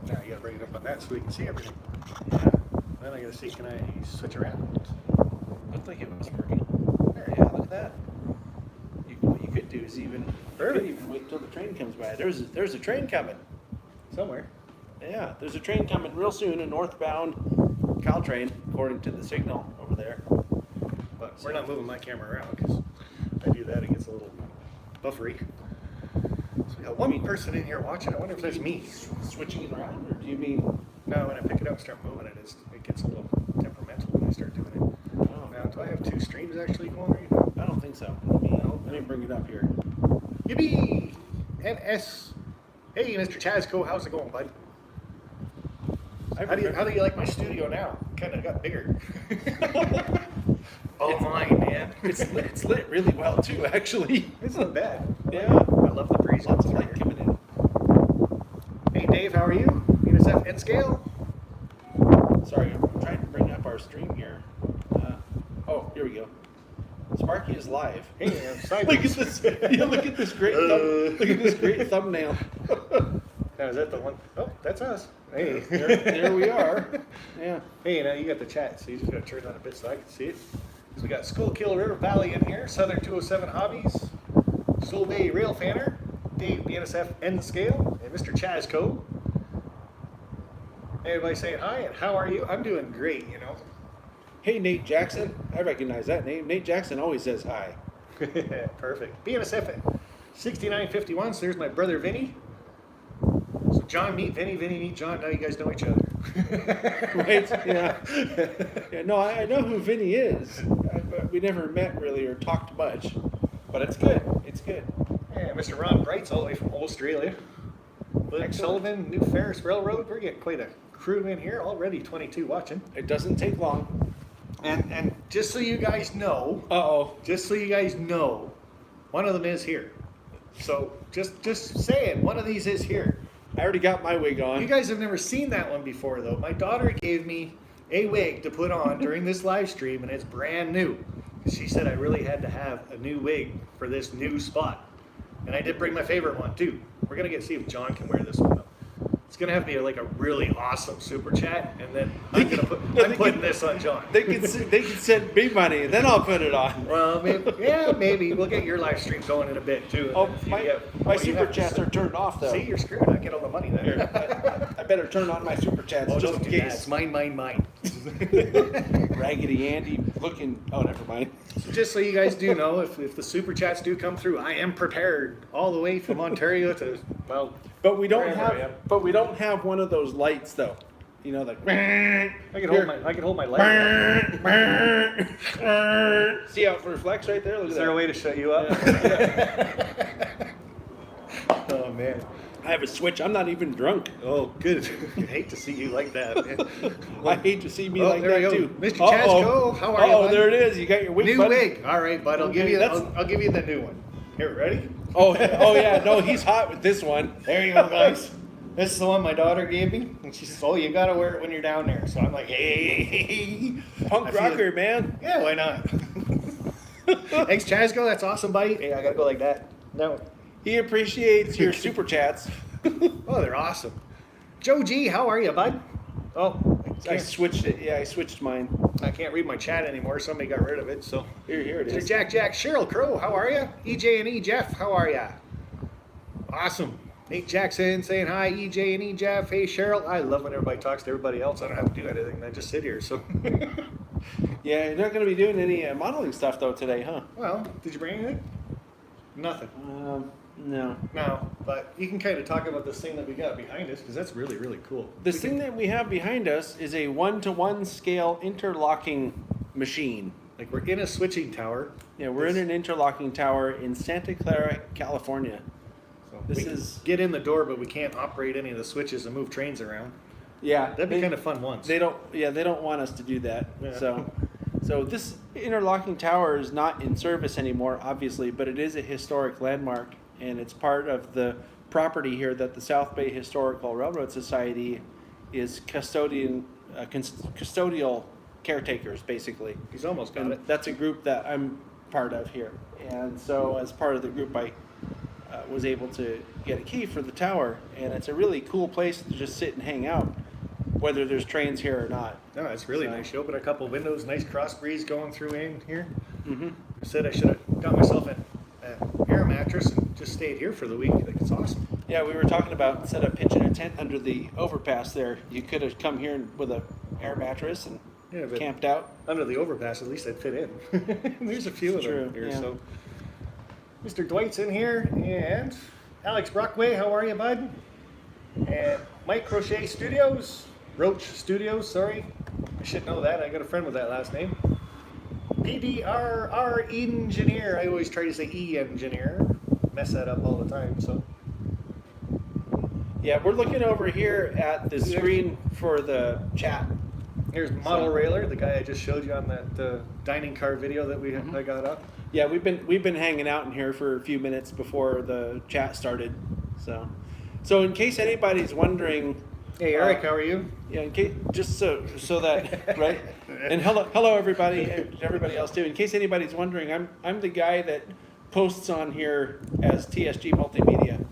Now you gotta bring it up on that so we can see everything. Yeah. Then I gotta see, can I switch around? Looked like it was working. There. Yeah, look at that. What you could do is even Perfect. wait till the train comes by. There's a train coming. Somewhere. Yeah, there's a train coming real soon, a northbound Caltrain, according to the signal over there. But we're not moving my camera around because if I do that, it gets a little buffery. So we got one person in here watching. I wonder if that's me. Switching it around, or do you mean? No, when I pick it up and start moving it, it gets a little temperamental when I start doing it. Oh, Now, do I have two streams actually going right now? I don't think so. Let me bring it up here. Yippee! NS. Hey, Mr. Chazco, how's it going, bud? How do you like my studio now? Kind of got bigger. Oh, mine, man. It's lit really well too, actually. It's not bad. Yeah, I love the breeze. lots of light coming in. Hey, Dave, how are you? UNICEF N scale? Sorry, I'm trying to bring up our stream here. Oh, here we go. Sparky is live. Hey, Look at this! Yeah, look at this great. Look at this great thumbnail. Now, is that the one? Oh, that's us. Hey. There we are. Yeah. Hey, now you got the chat, so you just got to turn on a bit so I can see it. So we got Schuylkill River Valley in here, Southern 207 Hobbies, Soul Bay Rail Fanner, Dave BNSF N Scale, and Mr. Chazco. Everybody saying hi, and how are you? I'm doing great, you know. Hey, Nate Jackson. I recognize that name. Nate Jackson always says hi. Perfect. BNSF at 6951, so there's my brother Vinny. So John meet Vinny, Vinny meet John, now you guys know each other. Right? Yeah. Yeah. No, I know who Vinny is. But we never met really or talked much. But it's good. It's good. Yeah, Mr. Ron Bright's all the way from Australia. Blake Sullivan, New Ferris Railroad. We're getting quite a crew in here already. 22 watching. It doesn't take long. And just so you guys know, one of them is here. So just saying, one of these is here. I already got my wig on. You guys have never seen that one before, though. My daughter gave me a wig to put on during this live stream, and it's brand new. She said I really had to have a new wig for this new spot. And I did bring my favorite one, too. We're going to see if John can wear this one, though. It's going to have to be like a really awesome super chat, and then I'm putting this on John. They can send me money, then I'll put it on. Well, maybe. We'll get your live stream going in a bit, too. Oh, my super chats are turned off, though. See, you're screwed. I get all the money then. Here, I better turn on my super chats just in case. It's mine. Raggedy Andy looking. Oh, never mind. So just so you guys do know, if the super chats do come through, I am prepared all the way from Ontario to, well, But we don't wherever I am. have. But we don't have one of those lights, though. You know, like. I can hold my light. See how it reflects right there? Look Is at there that. a way to shut you up? Oh man. I have a switch. I'm not even drunk. Oh, good. I hate to see you like that, man. I hate to see me Oh, like there we that go. too. Mr. Chazco, how are you, Oh, bud? there it is. You got your wig. New bud. wig. All right, bud. I'll give Okay, you. that's- I'll give you the new one. Here, ready? Oh yeah. No, he's hot with this one. There you go, guys. This is the one my daughter gave me, and she says, "Oh, you gotta wear it when you're down there." So I'm like, "Hey, Punk I feel rocker, it. man. Yeah, why not?" Thanks, Chazco. That's awesome, buddy. Hey, I gotta go like that. No. He appreciates your super chats. Oh, they're awesome. Joe G, how are you, bud? Oh, I switched it. Yeah, I switched mine. I can't read my chat anymore. Somebody got rid of it. So Here it Mr. is. Jack, Cheryl Crow, how are you? EJ and E Jeff, how are ya? Awesome. Nate Jackson saying hi, EJ and E Jeff. Hey Cheryl, I love when everybody talks to everybody else. I don't have to do anything. I just sit here. So, Yeah, you're not going to be doing any modeling stuff though today, huh? well, did you bring anything? Nothing. No. No, but you can kind of talk about this thing that we got behind us because that's really, really cool. This thing that we have behind us is a 1-to-1 scale interlocking machine. Like we're in a switching tower. Yeah, we're in an interlocking tower in Santa Clara, California. So This we can is- get in the door, but we can't operate any of the switches and move trains around. Yeah, That'd be kind of fun once. They don't want us to do that. Yeah. So this interlocking tower is not in service anymore, obviously, but it is a historic landmark, and it's part of the property here that the South Bay Historical Railroad Society is custodial caretakers, basically. He's almost got And it. that's a group that I'm part of here. And so as part of the group, I was able to get a key for the tower, and it's a really cool place to just sit and hang out, whether there's trains here or not. No, it's really So- nice. You open a couple windows, nice cross breeze going through in here. Mm-hmm. I said I should have got myself an air mattress and just stayed here for the week. Like, it's awesome. Yeah, we were talking about instead of pitching a tent under the overpass there, you could have come here with a air mattress and Yeah, but camped out. under the overpass, at least I'd fit in. There's a few of them True, here. yeah. So, Mr. Dwight's in here, and Alex Brockway, how are you, bud? And Mike Crochet Studios, Roach Studios, sorry. I should know that. I got a friend with that last name. PDRR Engineer. I always try to say E-Engineer. Mess that up all the time, so. Yeah, we're looking over here at the screen for the chat. Here's Model Railer, the guy I just showed you on that dining car video that I got up. Yeah, we've been hanging out in here for a few minutes before the chat started. So in case anybody's wondering, Hey Eric, how are you? yeah, in case, just so that right, and hello everybody and everybody else too. In case anybody's wondering, I'm the guy that posts on here as TSG Multimedia.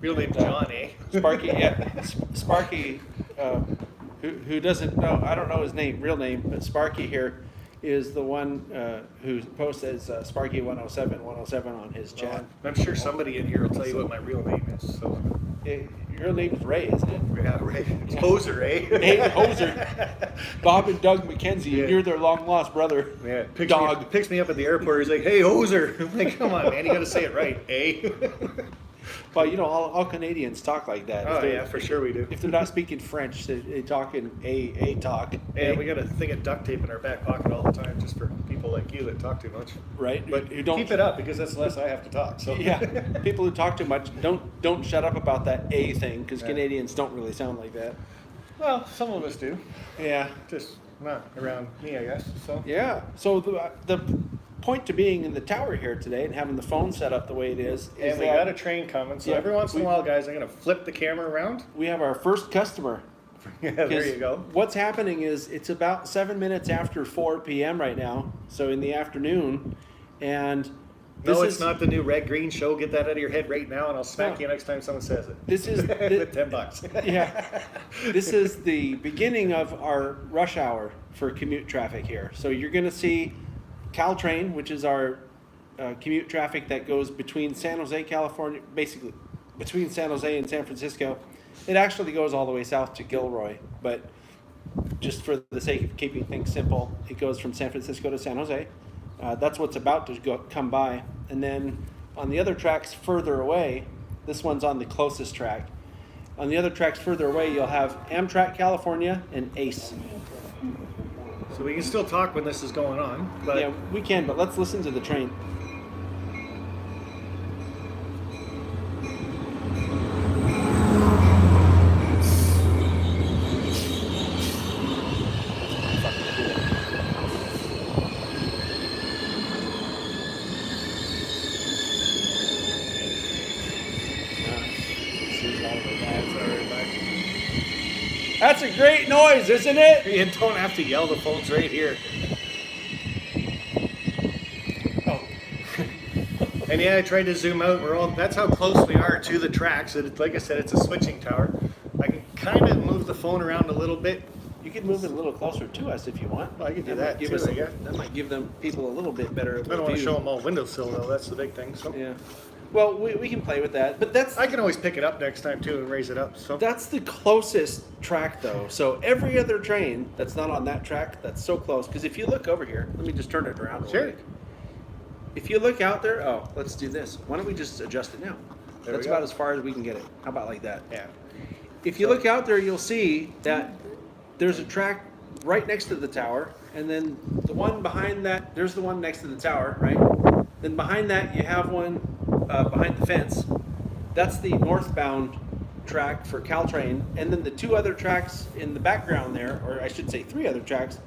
Real name John, eh? Sparky, yeah, Sparky, who doesn't know, I don't know his real name, but Sparky here is the one who posts as Sparky 107 on his chat. I'm sure somebody in here will tell you what my real name is. So. Your name is Ray, isn't it? Yeah, Ray. It's Hoser, eh? Hey, Hoser. Bob and Doug McKenzie, Yeah. you're their long lost brother. Yeah, picks me up at the airport. He's like, "Hey, Hoser." I'm like, "Come on, man, you got to say it right, eh?" Well, you know, all Canadians talk like that. Oh yeah, for sure we do. If they're not speaking French, they talk in a talk. Yeah, we got a thing of duct tape in our back pocket all the time, just for people like you that talk too much. Right? But you don't keep it up because that's less I have to talk. So Yeah, people who talk too much don't shut up about that a thing because Yeah. Canadians don't really sound like that. Well, some of us do. Yeah. Just not around me, I guess. So Yeah. So the point to being in the tower here today and having the phone set up the way it is and we that got a train coming. So Yeah, every once in a while, guys, I'm gonna flip the camera around. we have our first customer. Yeah, there 'Cause you go. What's happening is it's about 7 minutes after 4 p.m. right now, so in the afternoon, and No, it's not the new Red Green show. Get that out of your head right now, and I'll smack No. you next time someone says it. This is With $10. Yeah, this is the beginning of our rush hour for commute traffic here. So you're going to see Caltrain, which is our commute traffic that goes between San Jose, California, basically between San Jose and San Francisco. It actually goes all the way south to Gilroy, but just for the sake of keeping things simple, it goes from San Francisco to San Jose. That's what's about to come by. And then on the other tracks further away, this one's on the closest track. On the other tracks further away, you'll have Amtrak California and ACE. So we can still talk when this is going on, but Yeah, we can, but let's listen to the train. That's a great noise, isn't it? you don't have to yell. The phone's right here. Oh. And yeah, I tried to zoom out. That's how close we are to the tracks. Like I said, it's a switching tower. I can kind of move the phone around a little bit. You can move it a little closer to us if you want. Well, I can do might that give too, us I guess. That might give them people a little bit better I don't want to view. show them all windowsill though. That's the big thing. So Yeah. Well, we can play with that, but that's I can always pick it up next time too and raise it up. So the closest track though. So every other train that's not on that track, that's so close. Because if you look over here, let me just turn it around. Sure. If you look out there, oh, let's do this. Why don't we just adjust it now? There That's we go. about as far as we can get it. How about like that? yeah. If you look out there, you'll see that there's a track right next to the tower, and then the one behind that, there's the one next to the tower, right? Then behind that, you have one behind the fence. That's the northbound track for Caltrain, and then the two other tracks in the background there, or I should say 3 other tracks,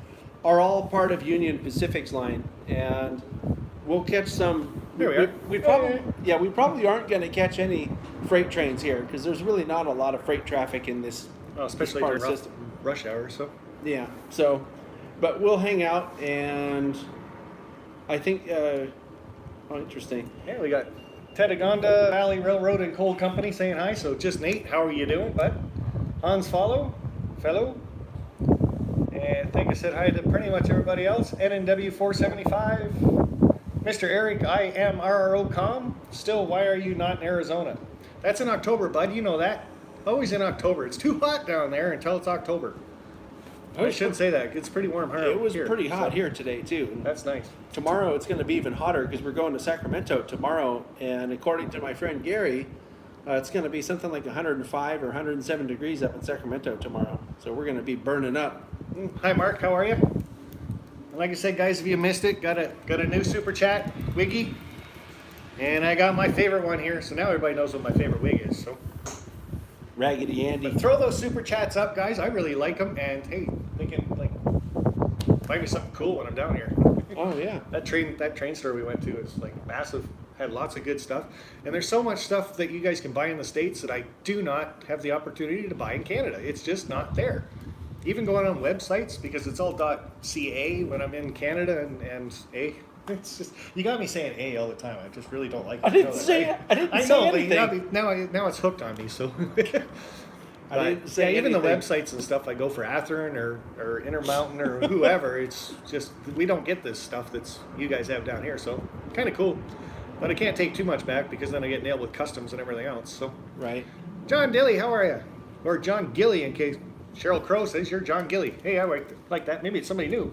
are all part of Union Pacific's line, and we'll catch some. There we are. We probably aren't going to catch any freight trains here because there's really not a lot of freight traffic in this. Well, especially this part during of the system. rush hour. So Yeah. So, but we'll hang out, and I think. Oh, interesting. yeah, we got Tetagonda Valley Railroad and Coal Company saying hi. So just Nate, how are you doing, bud? Hans fellow. And I think I said hi to pretty much everybody else. NNW 475. Mr. Eric, I am RRO.com. Still, why are you not in Arizona? That's in October, bud. You know that. Always in October. It's too hot down there until it's October. I should say that. It's pretty warm here. It was pretty hot here today, too. That's nice. Tomorrow it's going to be even hotter because we're going to Sacramento tomorrow. And according to my friend Gary, it's going to be something like 105 or 107 degrees up in Sacramento tomorrow. So we're going to be burning up. Hi, Mark. How are you? Like I said, guys, if you missed it, got a new super chat wiggy, and I got my favorite one here. So now everybody knows what my favorite wig is. So Raggedy Andy. but throw those super chats up, guys. I really like them, and hey, they can like buy me something cool when I'm down here. Oh yeah. That train store we went to is like massive. Had lots of good stuff, and there's so much stuff that you guys can buy in the States that I do not have the opportunity to buy in Canada. It's just not there. Even going on websites, because it's all .ca when I'm in Canada, and A. It's just, you got me saying A all the time. I just really don't like it. I didn't say anything. But now it's hooked on me. So I didn't say even the anything. websites and stuff I go for Atherton or Intermountain or whoever, it's just we don't get this stuff that's you guys have down here. So kind of cool, but I can't take too much back because then I get nailed with customs and everything else. So Right. John Dilly, how are you? Or John Gilly, in case Cheryl Crow says you're John Gilly. Hey, I like that. Maybe it's somebody new.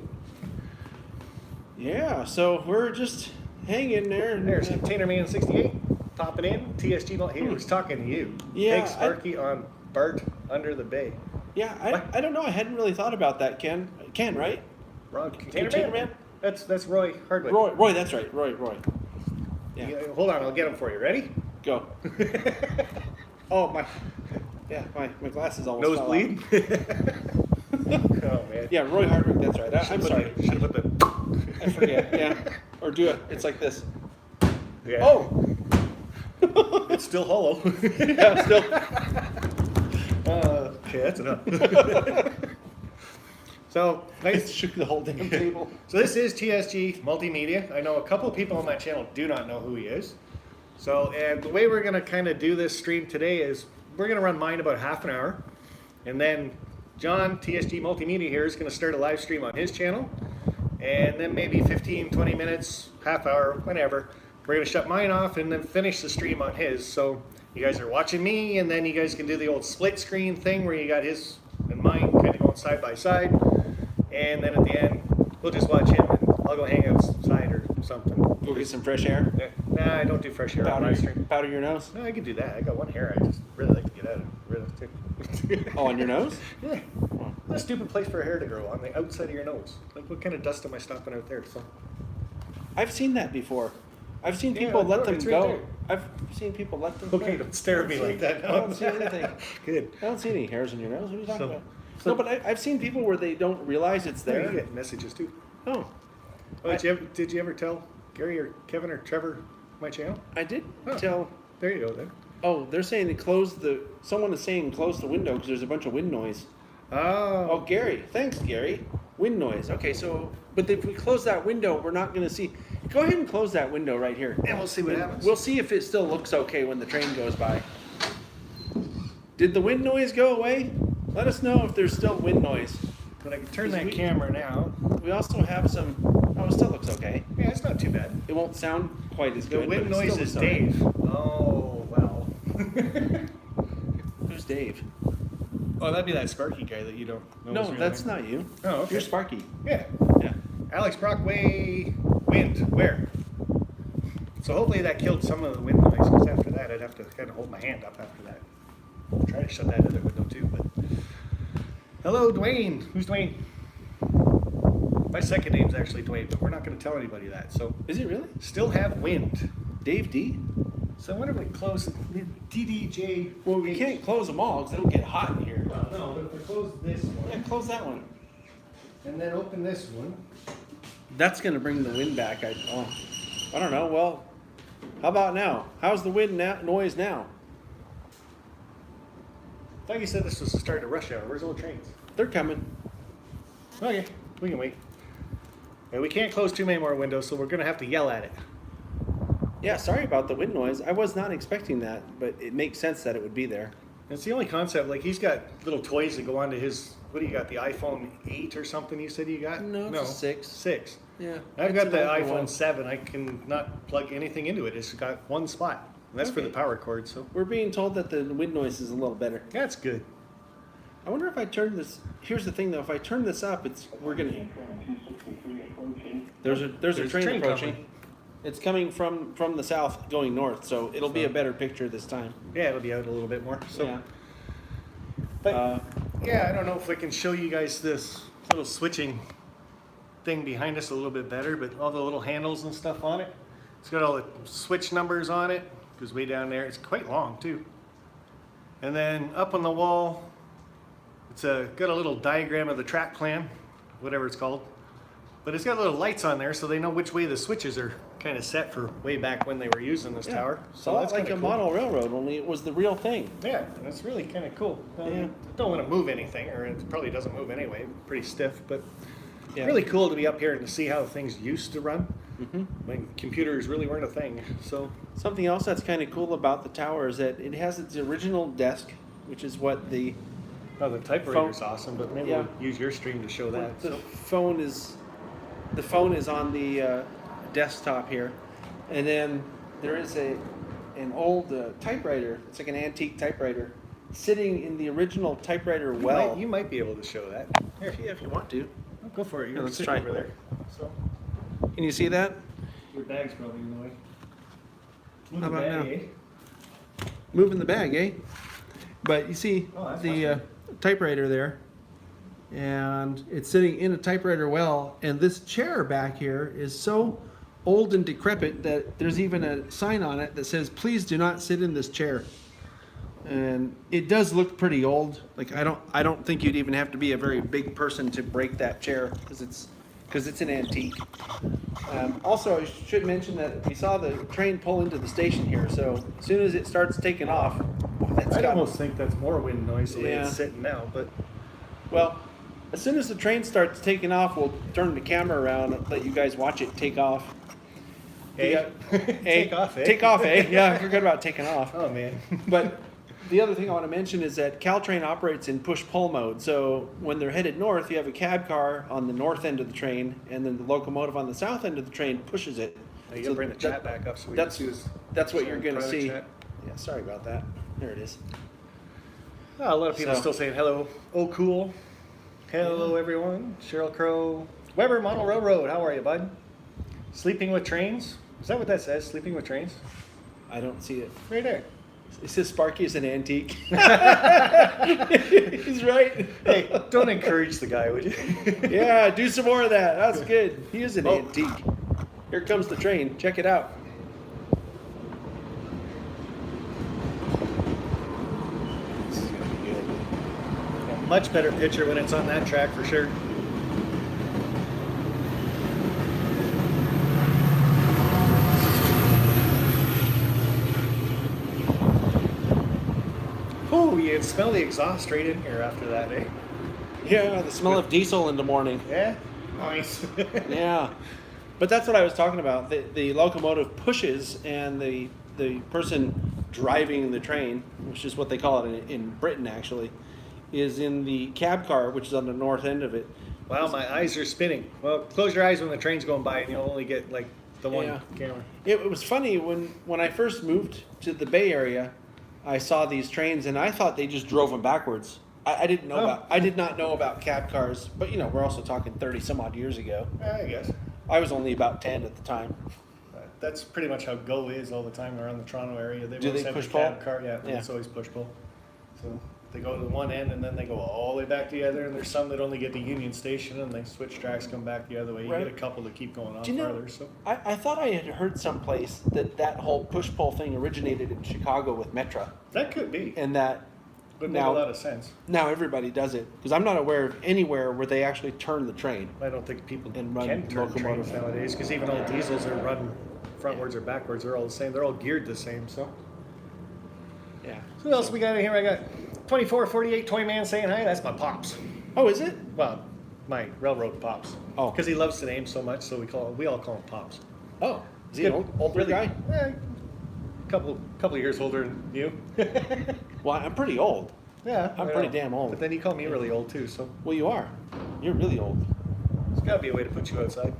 Yeah. So we're just hanging there. There's Container Man 68 popping in. TSG. He was talking to you. Yeah, Thanks, Sparky, on Bart Under the Bay. Yeah. What? I don't know. I hadn't really thought about that. Ken, right? Wrong. Container Container Man? Man? That's Roy Hardwick. Roy. That's right. Roy. Yeah. Yeah, hold on, I'll get him for you. Ready? Go. Oh my. Yeah. My glasses almost fell Nosebleed? Oh man. Yeah, Roy Hardwick, that's right. I'm sorry. Should have put the. I forget, yeah. Or do it. It's like this. Yeah. Oh! It's still hollow. Yeah, still. Okay, that's enough. So, It shook the whole damn table. So this is TSG Multimedia. I know a couple of people on my channel do not know who he is. So, and the way we're going to kind of do this stream today is we're going to run mine about half an hour. And then John, TSG Multimedia here, is going to start a live stream on his channel. And then maybe 15, 20 minutes, half hour, whenever, we're going to shut mine off and then finish the stream on his. So you guys are watching me, and then you guys can do the old split screen thing where you got his and mine kind of going side by side. And then at the end, we'll just watch him, and I'll go hang outside or something. Go get some fresh air. Nah, I don't do fresh hair on my stream. Powder your nose? No, I can do that. I got one hair I just really like to get out of. Oh, on your nose? Yeah. What a stupid place for a hair to grow on the outside of your nose. Like, what kind of dust am I stopping out there? So. I've seen that before. I've seen Yeah, people let them it's right go. there. I've seen people let them Okay, go. don't stare at me like that. I don't see anything. Good. I don't see any hairs on your nose. What are you talking about? so- No, but I've seen people where they don't realize it's There there. you get messages too. Oh, Oh, did you ever tell Gary or Kevin or Trevor my channel? I did Oh. tell. There you go then. Oh, they're saying to close the. Someone is saying close the window because there's a bunch of wind noise. Oh, Oh. Gary. Thanks, Gary. Wind noise. Okay, so. But if we close that window, we're not going to see. Go ahead and close that window right here. And we'll see what happens. We'll see if it still looks okay when the train goes by. Did the wind noise go away? Let us know if there's still wind noise. But I can turn Because that we- camera now. We also have some. Oh, it still looks okay. Yeah, it's not too bad. It won't sound quite as The good. wind but it noise still is looks alright. Dave. Oh, well. Who's Dave? Oh, that'd be that Sparky guy that you don't know. No, his real that's name. not you. Oh, okay. You're Sparky. Yeah. Yeah. Alex Brockway, wind, where? So hopefully that killed some of the wind noise, because after that I'd have to kind of hold my hand up after that. Try to shut that other window too, but. Hello, Dwayne. Who's Dwayne? My second name's actually Dwayne, but we're not going to tell anybody that. So Is it really? still have wind. Dave D? So I wonder if we close DDJ. Well, we can't close them all because it'll get hot in here. No, but if we close this Yeah, one close that one. and then open this one. That's going to bring the wind back. I don't know. Well, how about now? How's the wind noise now? I thought you said this was the start of rush hour. Where's all the trains? They're coming. Okay, we can wait. And we can't close too many more windows, so we're going to have to yell at it. Yeah, sorry about the wind noise. I was not expecting that, but it makes sense that it would be there. It's the only concept. Like he's got little toys that go onto his. What do you got? The iPhone 8 or something? You said you got? No, it's a 6. 6. Yeah. I've it's got the an older iPhone one. 7. I can not plug anything into it. It's got one spot. And that's for Okay. the power cord. So We're being told that the wind noise is a little better. that's good. I wonder if I turn this. Here's the thing, though. If I turn this up, we're gonna. There's a train approaching. coming. It's coming from the south, going north, so it'll be a better picture this time. Yeah, it'll be out a little bit more. So, Yeah. but yeah, I don't know if I can show you guys this little switching thing behind us a little bit better, but all the little handles and stuff on it. It's got all the switch numbers on it. Goes way down there. It's quite long too. And then up on the wall, it's got a little diagram of the track plan, whatever it's called. But it's got little lights on there so they know which way the switches are kind of set for way back when they were using this tower. So that's like a kinda cool. model railroad, only it was the real thing. Yeah, and it's really kind of cool. Yeah. I don't want to move anything, or it probably doesn't move anyway. Pretty stiff, but Yeah. really cool to be up here and to see how things used to run Hmm. when computers really weren't a thing. So Something else that's kind of cool about the tower is that it has its original desk, which is what the the typewriter's awesome, but maybe Yeah. we'll use your stream to show that. the So. phone is. The phone is on the desktop here, and then there is an old typewriter. It's like an antique typewriter sitting in the original typewriter well. You might be able to show that. Here, Yeah, if you want to. go for it. You're Yeah, let's sitting try. over there. So Can you see that? your bag's probably in the way. Move How the about bag, now? eh? Moving the bag, eh? But you see Oh, that's the typewriter there, and it's sitting in a typewriter well. And this chair back here is so old and decrepit that there's even a sign on it that says, "Please do not sit in this chair." And it does look pretty old. Like I don't think you'd even have to be a very big person to break that chair because it's an antique. Also, I should mention that we saw the train pull into the station here. So as soon as it starts taking off, I'd almost think that's more wind noise the way Yeah. it's sitting now, but well, as soon as the train starts taking off, we'll turn the camera around and let you guys watch it take off. hey, take off, eh? Take off, eh? Yeah, I forgot about taking off. Oh man. But the other thing I want to mention is that Caltrain operates in push-pull mode. So when they're headed north, you have a cab car on the north end of the train, and then the locomotive on the south end of the train pushes it. You So gotta bring the that- chat back up so we that's- can see this. That's what you're going to private see. chat. Yeah, sorry about that. There it is. Oh, a lot of people So- still saying hello. Oh, cool. Hello, everyone. Cheryl Crow. Weber Model Railroad. How are you, bud? Sleeping with trains? Is that what that says? Sleeping with trains? I don't see it. Right there. It says Sparky is an antique. He's right. Hey, don't encourage the guy, would you? Yeah, do some more of that. That's good. He is an Oh. antique. Here comes the train. Check it out. Much better picture when it's on that track for sure. Oh, you can smell the exhaust right in here after that, eh? Yeah, the smell of diesel in the morning. Yeah? Nice. Yeah. But that's what I was talking about. The locomotive pushes, and the person driving the train, which is what they call it in Britain actually, is in the cab car, which is on the north end of it. Wow, my eyes are spinning. Well, close your eyes when the train's going by and you'll only get like the one Yeah. camera. It was funny when I first moved to the Bay Area, I saw these trains and I thought they just drove them backwards. I didn't know Oh. I did not know about cab cars, but you know, we're also talking 30 some odd years ago. I guess. I was only about 10 at the time. That's pretty much how Go is all the time around the Toronto area. They Do always they have the push pull? cab car. Yeah, Yeah. it's always push pull. So they go to the one end and then they go all the way back the other. And there's some that only get to Union Station and they switch tracks, come back the other way. You Right. get a couple that keep going on Do you know, farther. So I thought I had heard someplace that whole push-pull thing originated in Chicago with Metra, that could be. and that Would make a lot of sense. now everybody does it. Because I'm not aware of anywhere where they actually turn the train. I don't think people And run can turn locomotive. trains nowadays because even all diesels are run frontwards or backwards. They're all the same. They're all geared the same. So Yeah. who else we got in here? I got 2448 Toy Man saying hi. That's my pops. Oh, is it? Well, my railroad pops. Oh. Because he loves the name so much, so we all call him pops. Oh, Is he an older guy? Yeah, couple of years older than you. Well, I'm pretty old. Yeah, I'm pretty damn old. But then you call me really old too, so Well, you are. You're really old. there's got to be a way to put you outside.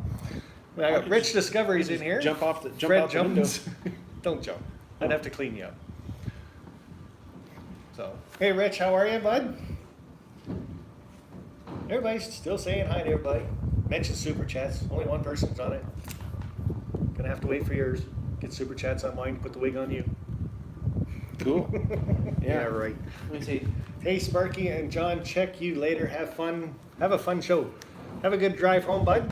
I got Rich Discoveries in here. Jump out the window. jumps. Don't jump. I'd have to clean you up. So, hey Rich, how are you, bud? Everybody's still saying hi to everybody. Mention super chats. Only one person's on it. Gonna have to wait for yours. Get super chats on mine. Put the wig on you. Cool. Yeah, right. Let me see. Hey Sparky and John, check you later. Have fun. Have a fun show. Have a good drive home, bud.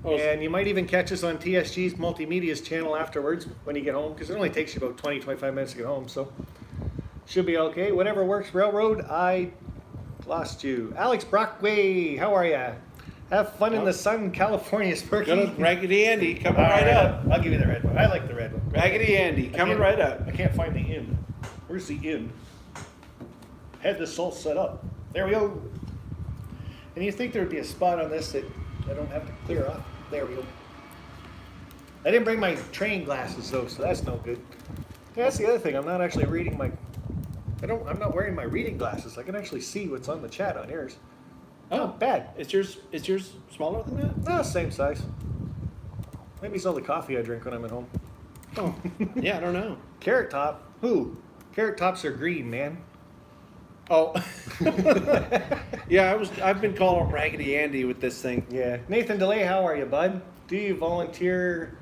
Oh, And you might even catch us on TSG's Multimedia's channel afterwards when you get home, because it only takes you about 20-25 minutes to get home, so should be okay. Whatever works, Railroad. I lost you. Alex Brockway, how are ya? Have fun in the sun, California, Sparky. Good, Raggedy Andy coming All right up. I'll give you the red one. I like the red one. Raggedy Andy coming right up. I can't find the in. Where's the in? Had this all set up. There we go. And you think there would be a spot on this that I don't have to clear off? There we go. I didn't bring my train glasses though, so that's no good. Yeah, that's the other thing. I'm not actually reading my. I'm not wearing my reading glasses. I can actually see what's on the chat on yours. Oh, Not bad. Is yours smaller than that? No, same size. Maybe it's all the coffee I drink when I'm at home. Oh, yeah, I don't know. Carrot Top. Who? Carrot Tops are green, man. Oh, yeah. I've been calling him Raggedy Andy with this thing. Yeah. Nathan DeLay, how are you, bud? Do you volunteer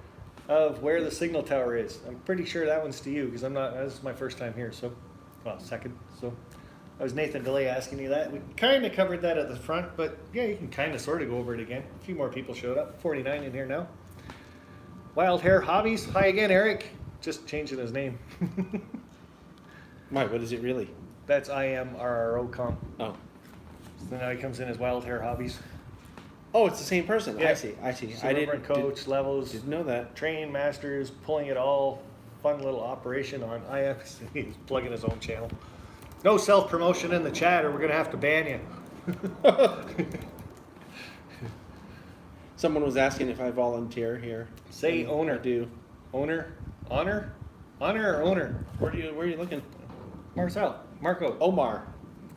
of where the signal tower is? I'm pretty sure that one's to you because I'm not. This is my first time here, so well, second. So that was Nathan DeLay asking you that. We kind of covered that at the front, but yeah, you can kind of sort of go over it again. A few more people showed up. 49 in here now. Wild Hair Hobbies. Hi again, Eric. Just changing his name. Why? What is it really? That's IMRROCom. Oh. So now he comes in as Wild Hair Hobbies. Oh, it's the same person. Yeah. I see. So different coach levels. Didn't know that. Train masters, pulling it all. Fun little operation on IF. He's plugging his own channel. No self-promotion in the chat or we're going to have to ban you. Someone was asking if I volunteer here. Say owner. I do. Owner? Honor? Honor or owner? Where are you looking? Marcel. Marco. Omar.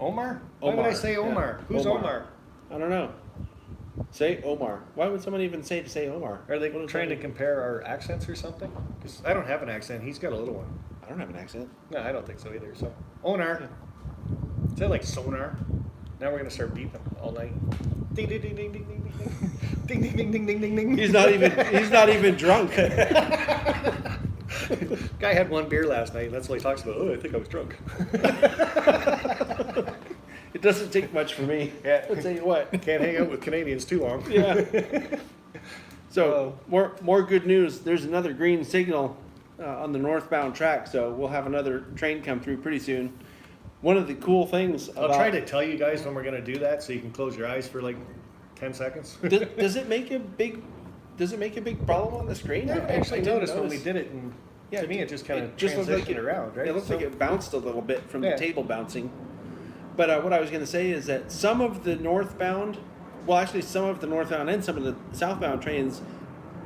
Omar? Why would I say Omar? Yeah. Who's Omar? I don't know. Say Omar. Why would someone even say Omar? Are they trying to compare our accents or something? Because I don't have an accent. He's got a little one. I don't have an accent. No, I don't think so either. So, Onar. Is that like sonar? Now we're gonna start beeping all night. Ding ding ding ding ding ding ding ding ding ding ding ding ding ding. He's not even drunk. Guy had one beer last night. That's what he talks about. Oh, I think I was drunk. It doesn't take much for me. Yeah. I'll tell you what. Can't hang out with Canadians too long. Yeah. So more good news. There's another green signal on the northbound track, so we'll have another train come through pretty soon. One of the cool things I'll try to tell you guys when we're gonna do that, so you can close your eyes for like 10 seconds. does it make a big problem on the screen? I actually noticed when we did it, and Yeah, to me it just kind of just looked transitioned like around, right? It looks like it bounced a little bit from Yeah. the table bouncing. But what I was going to say is that some of the northbound and some of the southbound trains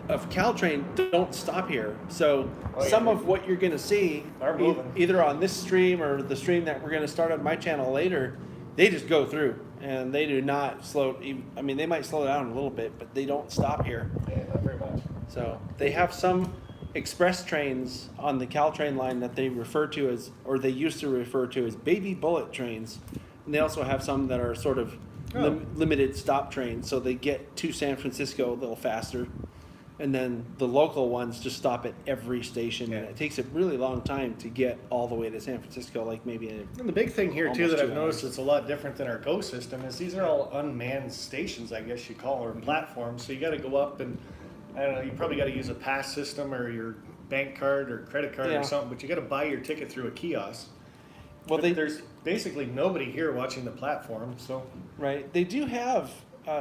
of Caltrain don't stop here. So some of what you're going to see, Are moving. either on this stream or the stream that we're going to start on my channel later, they just go through and they do not slow. I mean, they might slow down a little bit, but they don't stop here. Yeah, not very much. So they have some express trains on the Caltrain line that they refer to as, or they used to refer to as baby bullet trains. And they also have some that are sort of limited stop trains, so they get to San Francisco a little faster. And then the local ones just stop at every station, and it takes a really long time to get all the way to San Francisco, like maybe And the big thing here too almost that I've 2 noticed hours. it's a lot different than our Go system is these are all unmanned stations, I guess you call, or platforms. So you got to go up and I don't know. You probably got to use a pass system or your bank card or credit card or something. But you got to buy your ticket through a kiosk. Well, There's basically nobody here watching the platform. So right. They do have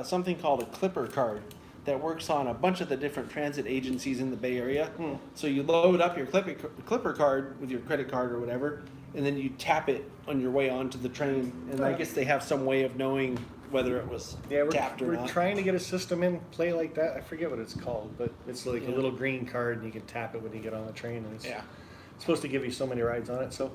something called a Clipper card that works on a bunch of the different transit agencies in the Bay Area. So you load up your Clipper card with your credit card or whatever, and then you tap it on your way onto the train. And I guess they have some way of knowing whether it was Yeah, tapped or we're not. trying to get a system in play like that. I forget what it's called, but it's like a Yeah. little green card, and you can tap it when you get on the train, and it's Yeah. supposed to give you so many rides on it. So,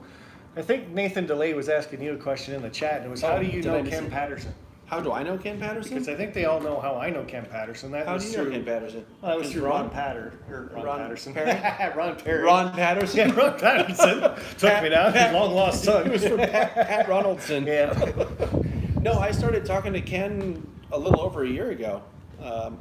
I think Nathan DeLay was asking you a question in the chat, and it was, how do you did I know miss Ken it? Patterson? How do I know Ken Patterson? Because I think they all know how I know Ken Patterson. That How was do you know through Ken Patterson? Well, that was Because through Ron Patterson. Perry? Ron Perry. Ron Patterson? Yeah, Ron Patterson took me down. His long lost son. It was from Pat Ronaldson. Yeah. No, I started talking to Ken a little over a year ago.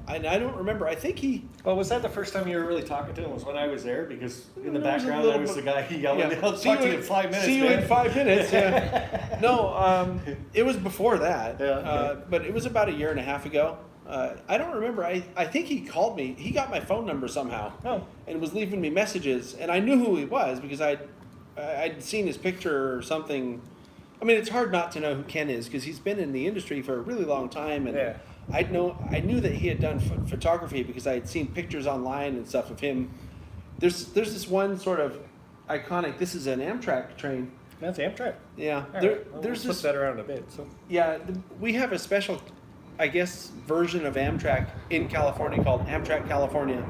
And I don't remember. I think he. Well, was that the first time you were really talking to him? Was when I was there? Because in the No, it was a background, little I was the bit- guy yelling, Yeah. "I'll talk to you in 5 minutes, See you man." in 5 minutes. Yeah. No, it was before that. Yeah, okay. But it was about a year and a half ago. I don't remember. I think he called me. He got my phone number somehow. Oh. And was leaving me messages, and I knew who he was because I'd seen his picture or something. I mean, it's hard not to know who Ken is because he's been in the industry for a really long time, and Yeah. I knew that he had done photography because I had seen pictures online and stuff of him. There's this one sort of iconic. This is an Amtrak train. That's Amtrak. Yeah, All there, right. Well, there's we'll this. flip that around a bit. So. Yeah, we have a special, I guess, version of Amtrak in California called Amtrak California,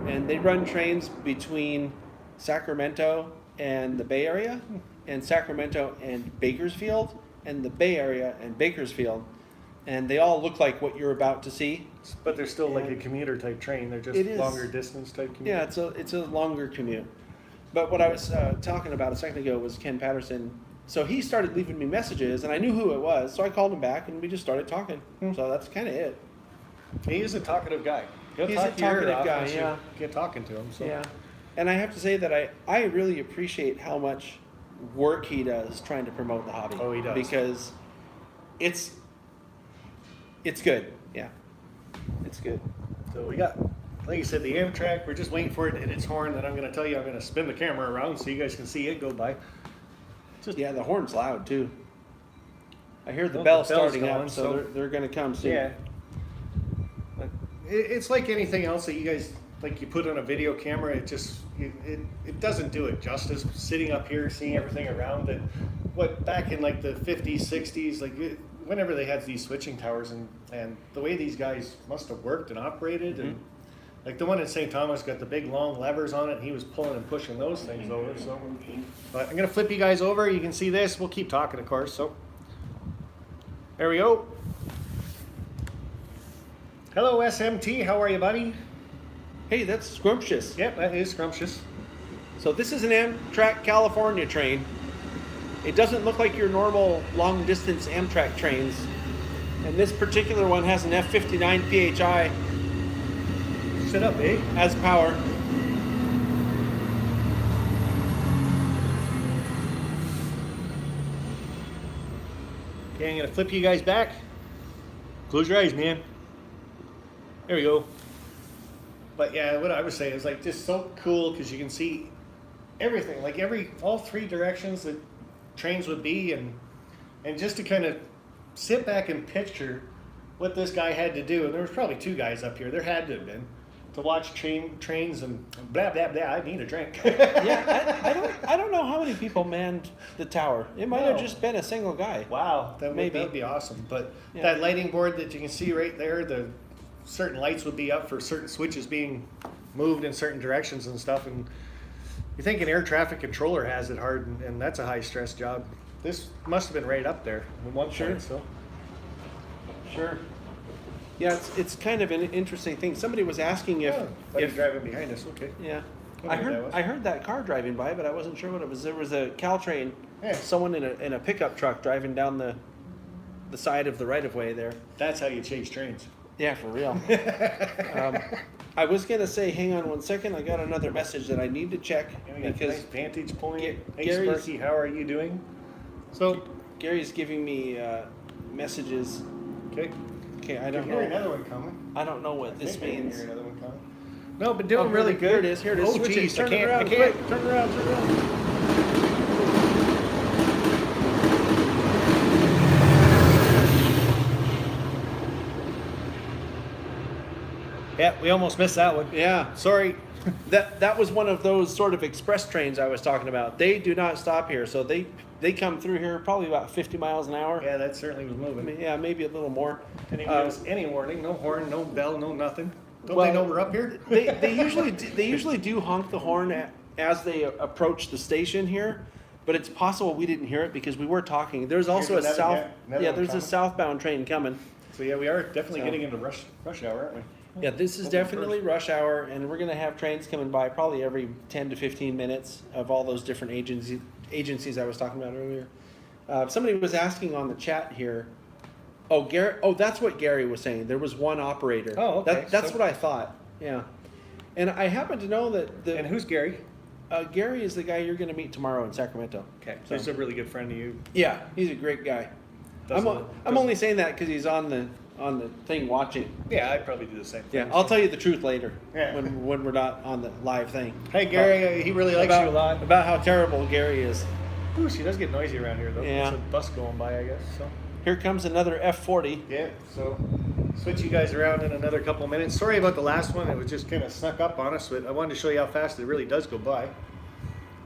and they run trains between Sacramento and the Bay Area, and Sacramento and Bakersfield, and the Bay Area and Bakersfield, and they all look like what you're about to see. But they're still like a And- commuter type train. They're just It is. longer distance type commuter. Yeah, it's a longer commute. But what I was talking about a second ago was Ken Patterson. So he started leaving me messages, and I knew who it was, so I called him back, and we just started talking. So that's kind of it. He is a talkative guy. He'll He's a talk your ear talkative off guy, once you yeah. get talking to him. So. Yeah. And I have to say that I really appreciate how much work he does trying to promote the hobby. Oh, he does. Because it's good. Yeah. It's good. So we got, like you said, the Amtrak. We're just waiting for it to hit its horn. Then I'm going to tell you, I'm going to spin the camera around so you guys can see it go by. Just Yeah, the horn's loud too. I hear the Well, bell the bell's starting going, up, so so- they're going to come soon. yeah. But it's like anything else that you guys like. You put on a video camera, it just it doesn't do it justice. Sitting up here, seeing everything around it. What back in like the 50s, 60s, like whenever they had these switching towers and the way these guys must have worked and operated and. Like the one in St. Thomas got the big long levers on it, and he was pulling and pushing those things over. So, but I'm gonna flip you guys over. You can see this. We'll keep talking, of course. So, there we go. Hello, SMT. How are you, buddy? Hey, that's scrumptious. Yep, that is scrumptious. So this is an Amtrak California train. It doesn't look like your normal long distance Amtrak trains. And this particular one has an F59 PHI Sit up, eh? as power. Okay, I'm gonna flip you guys back. Close your eyes, man. There we go. But yeah, what I was saying is like just so cool because you can see everything, like all three directions that trains would be, and just to kind of sit back and picture what this guy had to do. And there was probably two guys up here. There had to have been to watch trains and blah blah blah. I need a drink. Yeah, I don't know how many people manned the tower. It might have No. just been a single guy. Wow, Maybe. that would be awesome. But Yeah. that lighting board that you can see right there, the certain lights would be up for certain switches being moved in certain directions and stuff. And you think an air traffic controller has it hard, and that's a high stress job. This must have been right up there at one Sure. point. So Sure. Yeah, it's kind of an interesting thing. Somebody was asking if if driving behind us, okay. yeah. I I know what that heard was. I heard that car driving by, but I wasn't sure what it was. There was a Caltrain, Yeah. someone in a pickup truck driving down the side of the right of way there. That's how you chase trains. Yeah, for real. I was gonna say, hang on one second. I got another message that I need to check Yeah, we got a because nice vantage point. Hey, Gary's- Sparky, how are you doing? So, Gary's giving me messages. okay. Okay, I I don't hear know. another one coming. I don't know what I this think I can means. hear another one coming. No, but doing Oh, really good. Here it is. Here it is. Oh, Switch it. geez, I Turn it can't. around. I can't. Quick. Turn around. Turn around. Yeah, Yeah, we almost missed that one. Yeah. Sorry. That was one of those sort of express trains I was talking about. They do not stop here, so they come through here probably about 50 miles an hour. Yeah, that certainly was moving. Yeah, maybe a little more. Didn't even give us any warning. No horn, no bell, no nothing. Don't Well, they know we're up here? they usually do honk the horn as they approach the station here, but it's possible we didn't hear it because we were talking. There's also Here's a another- another one there's a coming. southbound train coming. So yeah, we are definitely So- getting into rush hour, aren't we? Yeah, this is Open definitely rush hour, and we're going to have trains coming by probably every 10 to 15 minutes of all those different agencies I was talking about earlier. Somebody was asking on the chat here. Oh, Gary. Oh, that's what Gary was saying. There was one operator. Oh, okay. That's So- what I thought. Yeah, and I happen to know that And who's Gary? Gary is the guy you're going to meet tomorrow in Sacramento. Okay, So- he's a really good friend of you. Yeah, he's a great guy. Doesn't- I'm only saying that because he's on the thing watching. Yeah, I'd probably do the same thing. Yeah, I'll tell you the truth later Yeah. when we're not on the live thing. Hey Gary, he really likes you a lot. About how terrible Gary is. Ooh, she does get noisy around here though. Yeah. There's a bus going by, I guess. So Here comes another F40. yeah, so switch you guys around in another couple minutes. Sorry about the last one; it was just kind of snuck up on us. But I wanted to show you how fast it really does go by.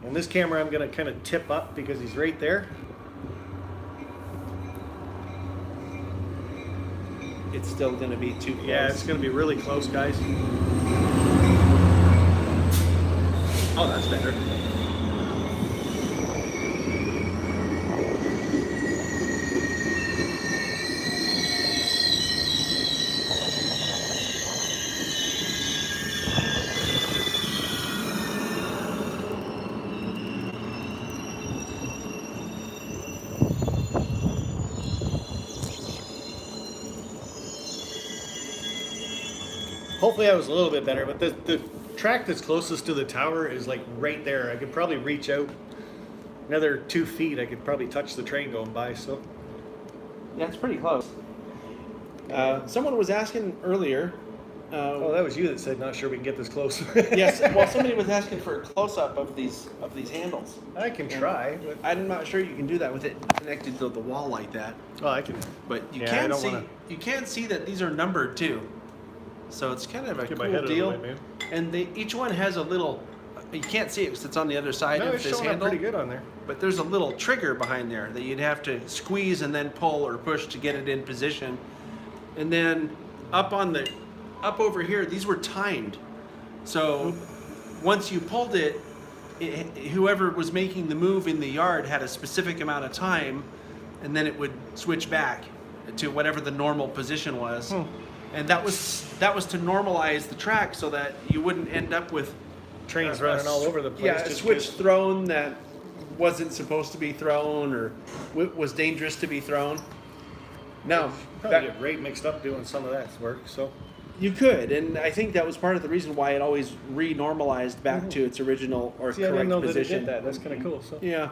And this camera, I'm going to kind of tip up because he's right there. It's still going to be too close. Yeah, it's going to be really close, guys. Oh, that's better. Hopefully that was a little bit better, but the track that's closest to the tower is like right there. I could probably reach out another 2 feet. I could probably touch the train going by, so. Yeah, it's pretty close. Someone was asking earlier. Oh, that was you that said not sure we can get this close. Yes, well, somebody was asking for a close-up of these handles. I can try, but. I'm not sure you can do that with it connected to the wall like that. Oh, I can. But you Yeah, I can don't see wanna- you can see that these are numbered too. So it's kind of a Get my cool head out of the deal. way, man. And each one has a little. You can't see it because it's on the other side No, of it's this showing up handle. pretty good on there. But there's a little trigger behind there that you'd have to squeeze and then pull or push to get it in position. And then up over here, these were timed. So once you pulled it, whoever was making the move in the yard had a specific amount of time, and then it would switch back to whatever the normal position was. And that was to normalize the track so that you wouldn't end up with Trains running all over the place. yeah, a just switch 'cause- thrown that wasn't supposed to be thrown or was dangerous to be thrown. No, Probably get rate mixed up doing some of that work, so. you could, and I think that was part of the reason why it always re-normalized back to its original or See, I didn't correct know that it position. did that. That's kind of cool, so. Yeah,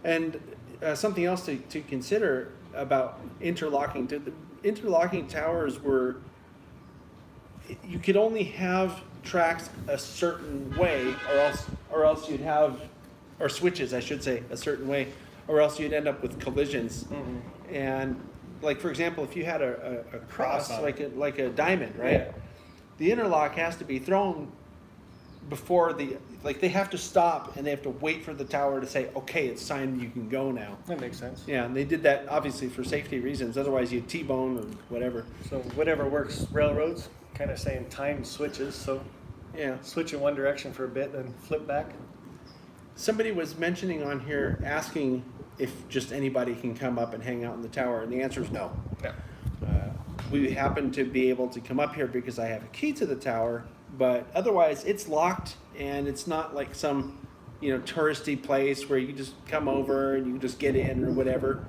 and something else to consider about interlocking. The interlocking towers were, you could only have tracks a certain way, or else you'd have, or switches, I should say, a certain way, or else you'd end up with collisions. And like for example, if you had a cross Cross on like a diamond, right? Yeah. The interlock has to be thrown before they have to stop and they have to wait for the tower to say, okay, it's time you can go now. That makes sense. Yeah, and they did that obviously for safety reasons. Otherwise, you'd T-bone or whatever. So whatever works, railroads, kind of saying time switches, so Yeah. switch in one direction for a bit, then flip back. Somebody was mentioning on here, asking if just anybody can come up and hang out in the tower, and the answer is no. Yeah. We happen to be able to come up here because I have a key to the tower, but otherwise it's locked, and it's not like some, touristy place where you can just come over and you can just get in or whatever.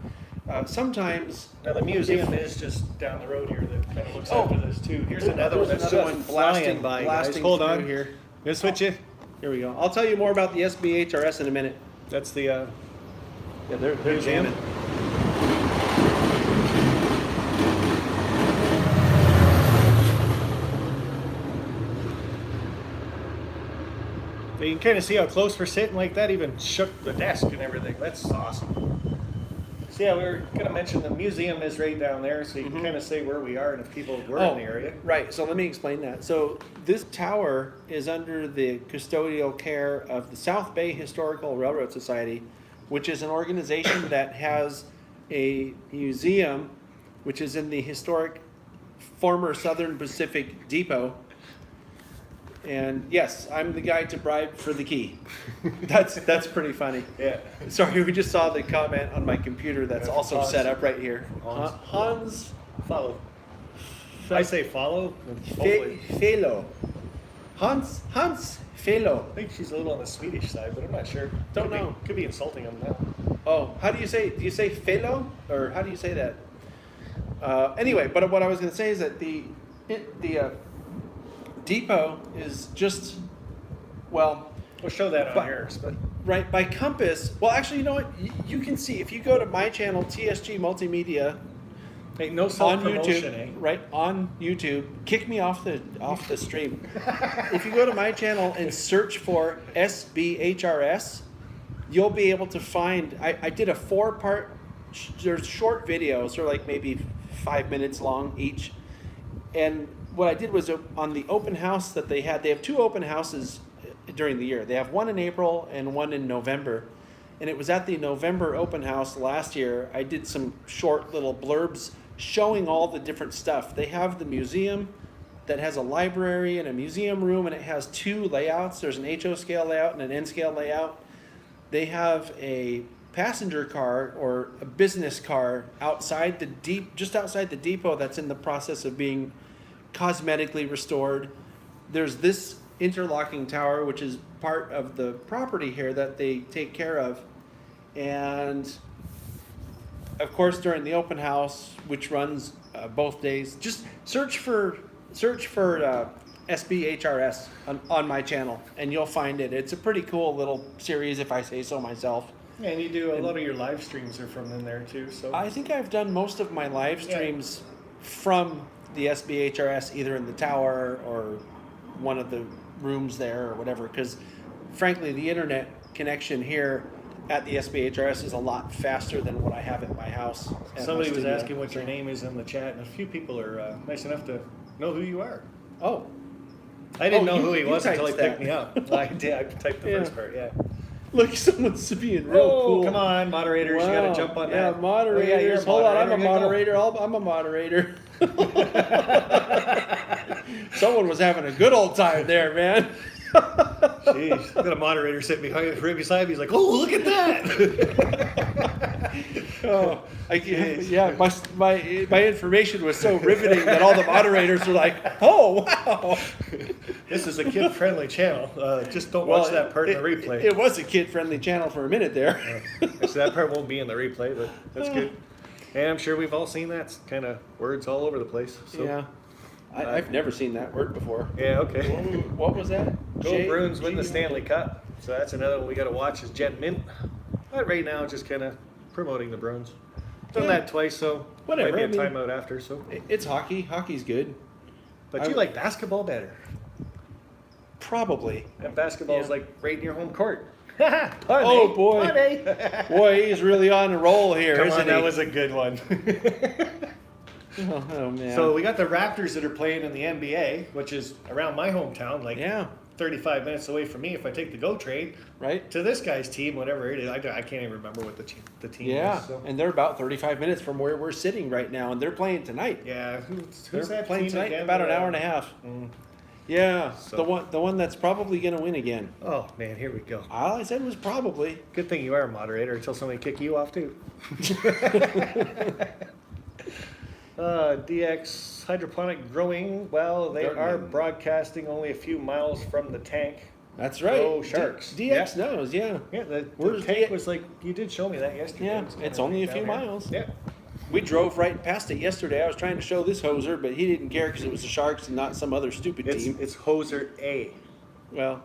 Sometimes. Now the museum is just down the road here that kind of looks Oh. after this too. Here's another one that's another just one flying by, guys. blasting Hold through on. here. Gonna switch you. Here we go. I'll tell you more about the SBHRS in a minute. That's the Yeah, they're museum. jamming. You can kind of see how close we're sitting like that. Even shook the desk and everything. That's awesome. So yeah, we were going to mention the museum is right down there, so you can kind of say where we are and if people were in the area. Right. So let me explain that. So this tower is under the custodial care of the South Bay Historical Railroad Society, which is an organization that has a museum, which is in the historic former Southern Pacific Depot. And yes, I'm the guy to bribe for the key. That's pretty funny. Yeah. Sorry, we just saw the comment on my computer that's Yeah, also Hans. set up right here. Hans. Hans Follow. I say follow. Hopefully. Felo. Hans Felo. I think she's a little on the Swedish side, but I'm not sure. Don't know. Could be insulting them now. Oh, how do you say Felo? Or how do you say that? Anyway, but what I was going to say is that the depot is just, well, We'll show that on But- yours, but right by compass. Well, actually, you know what? You can see if you go to my channel, TSG Multimedia, hey, no on self-promotion, YouTube, eh? right on YouTube. Kick me off the stream. If you go to my channel and search for SBHRS, you'll be able to find. I did a 4-part. There's short videos, they're like maybe 5 minutes long each. And what I did was on the open house that they had. They have 2 open houses during the year. They have one in April and one in November. And it was at the November open house last year. I did some short little blurbs showing all the different stuff. They have the museum that has a library and a museum room, and it has 2 layouts. There's an HO scale layout and an N scale layout. They have a passenger car or a business car outside just outside the depot that's in the process of being cosmetically restored. There's this interlocking tower, which is part of the property here that they take care of. And of course, during the open house, which runs both days, just search for SBHRS on my channel, and you'll find it. It's a pretty cool little series, if I say so myself. Yeah, and you do a lot of your live streams are from in there too. So I think I've done most of my live streams from the SBHRS, either in the tower or one of the rooms there or whatever, because frankly, the internet connection here at the SBHRS is a lot faster than what I have at my house. At somebody my was studio. asking what your name is in the chat, and a few people are nice enough to know who you are. Oh, I didn't Oh, know you- who he you was until he typed picked that. me up. I did. I typed the Yeah. first part. Yeah. look, someone's being real Oh, cool. come on, moderators! You got to jump on yeah, that. moderators. Oh, yeah, you're a Hold on, I'm a moderator. moderator. I'm a moderator. Someone was having a good old time there, man. Jeez, got a moderator sitting right beside me. He's like, "Oh, look at that!" Oh, yeah, my information was so riveting that all the moderators were like, "Oh, wow!" This is a kid-friendly channel. Just don't watch that part in the replay. It was a kid-friendly channel for a minute there. So that part won't be in the replay, but that's good. And I'm sure we've all seen that kind of words all over the place. So, Yeah, I've never seen that word before. Yeah, okay. What was that? Go Bruins win the Stanley Cup. So that's another one we got to watch is Jet Mint. But right now, just kind of promoting the Bruins. Done that twice, so Whatever, might be a I mean- timeout after. So, It's hockey. Hockey's good. but you like basketball better, Probably. and basketball's Yeah. like right in your home court. Oh, boy. Funny. Boy, he's really on a roll here, Come isn't on, he? that was a good one. Oh, man. So we got the Raptors that are playing in the NBA, which is around my hometown, like yeah, 35 minutes away from me if I take the GO train right. to this guy's team, whatever it is. I can't even remember what the team Yeah, is. So. and they're about 35 minutes from where we're sitting right now, and they're playing tonight. Yeah, who's They're that playing team tonight again? about an hour and a half. Yeah, So- the one that's probably going to win again. Oh man, here we go. All I said was probably. Good thing you are a moderator until somebody kick you off too. DX hydroponic growing. Well, they are broadcasting only a few miles from the tank. That's right. Go Sharks. DX knows, yeah. Yeah, the Where's tank DX? was like, you did show me that yesterday. Yeah, It's it's kinda only a down few here. miles. Yeah. We drove right past it yesterday. I was trying to show this hoser, but he didn't care because it was the Sharks and not some other stupid team. It's Hoser A. Well,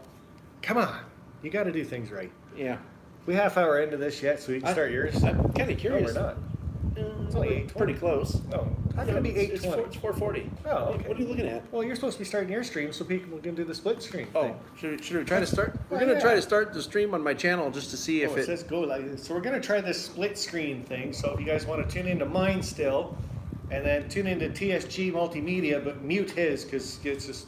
Come on. You got to do things right. yeah. We half hour into this yet, so you can start yours. I'm kind of No, curious. we're not. It's only 8:20. Pretty close. No, how can it be It's 8:20? It's 4:40. Oh, okay. What are you looking at? Well, you're supposed to be starting your stream so people can do the split screen thing. Should we try to start? We're Oh, gonna yeah. try to start the stream on my channel just to see if Oh, it says go like this. So we're gonna try this split screen thing. So if you guys want to tune into mine still, and then tune into TSG Multimedia, but mute his because it's just,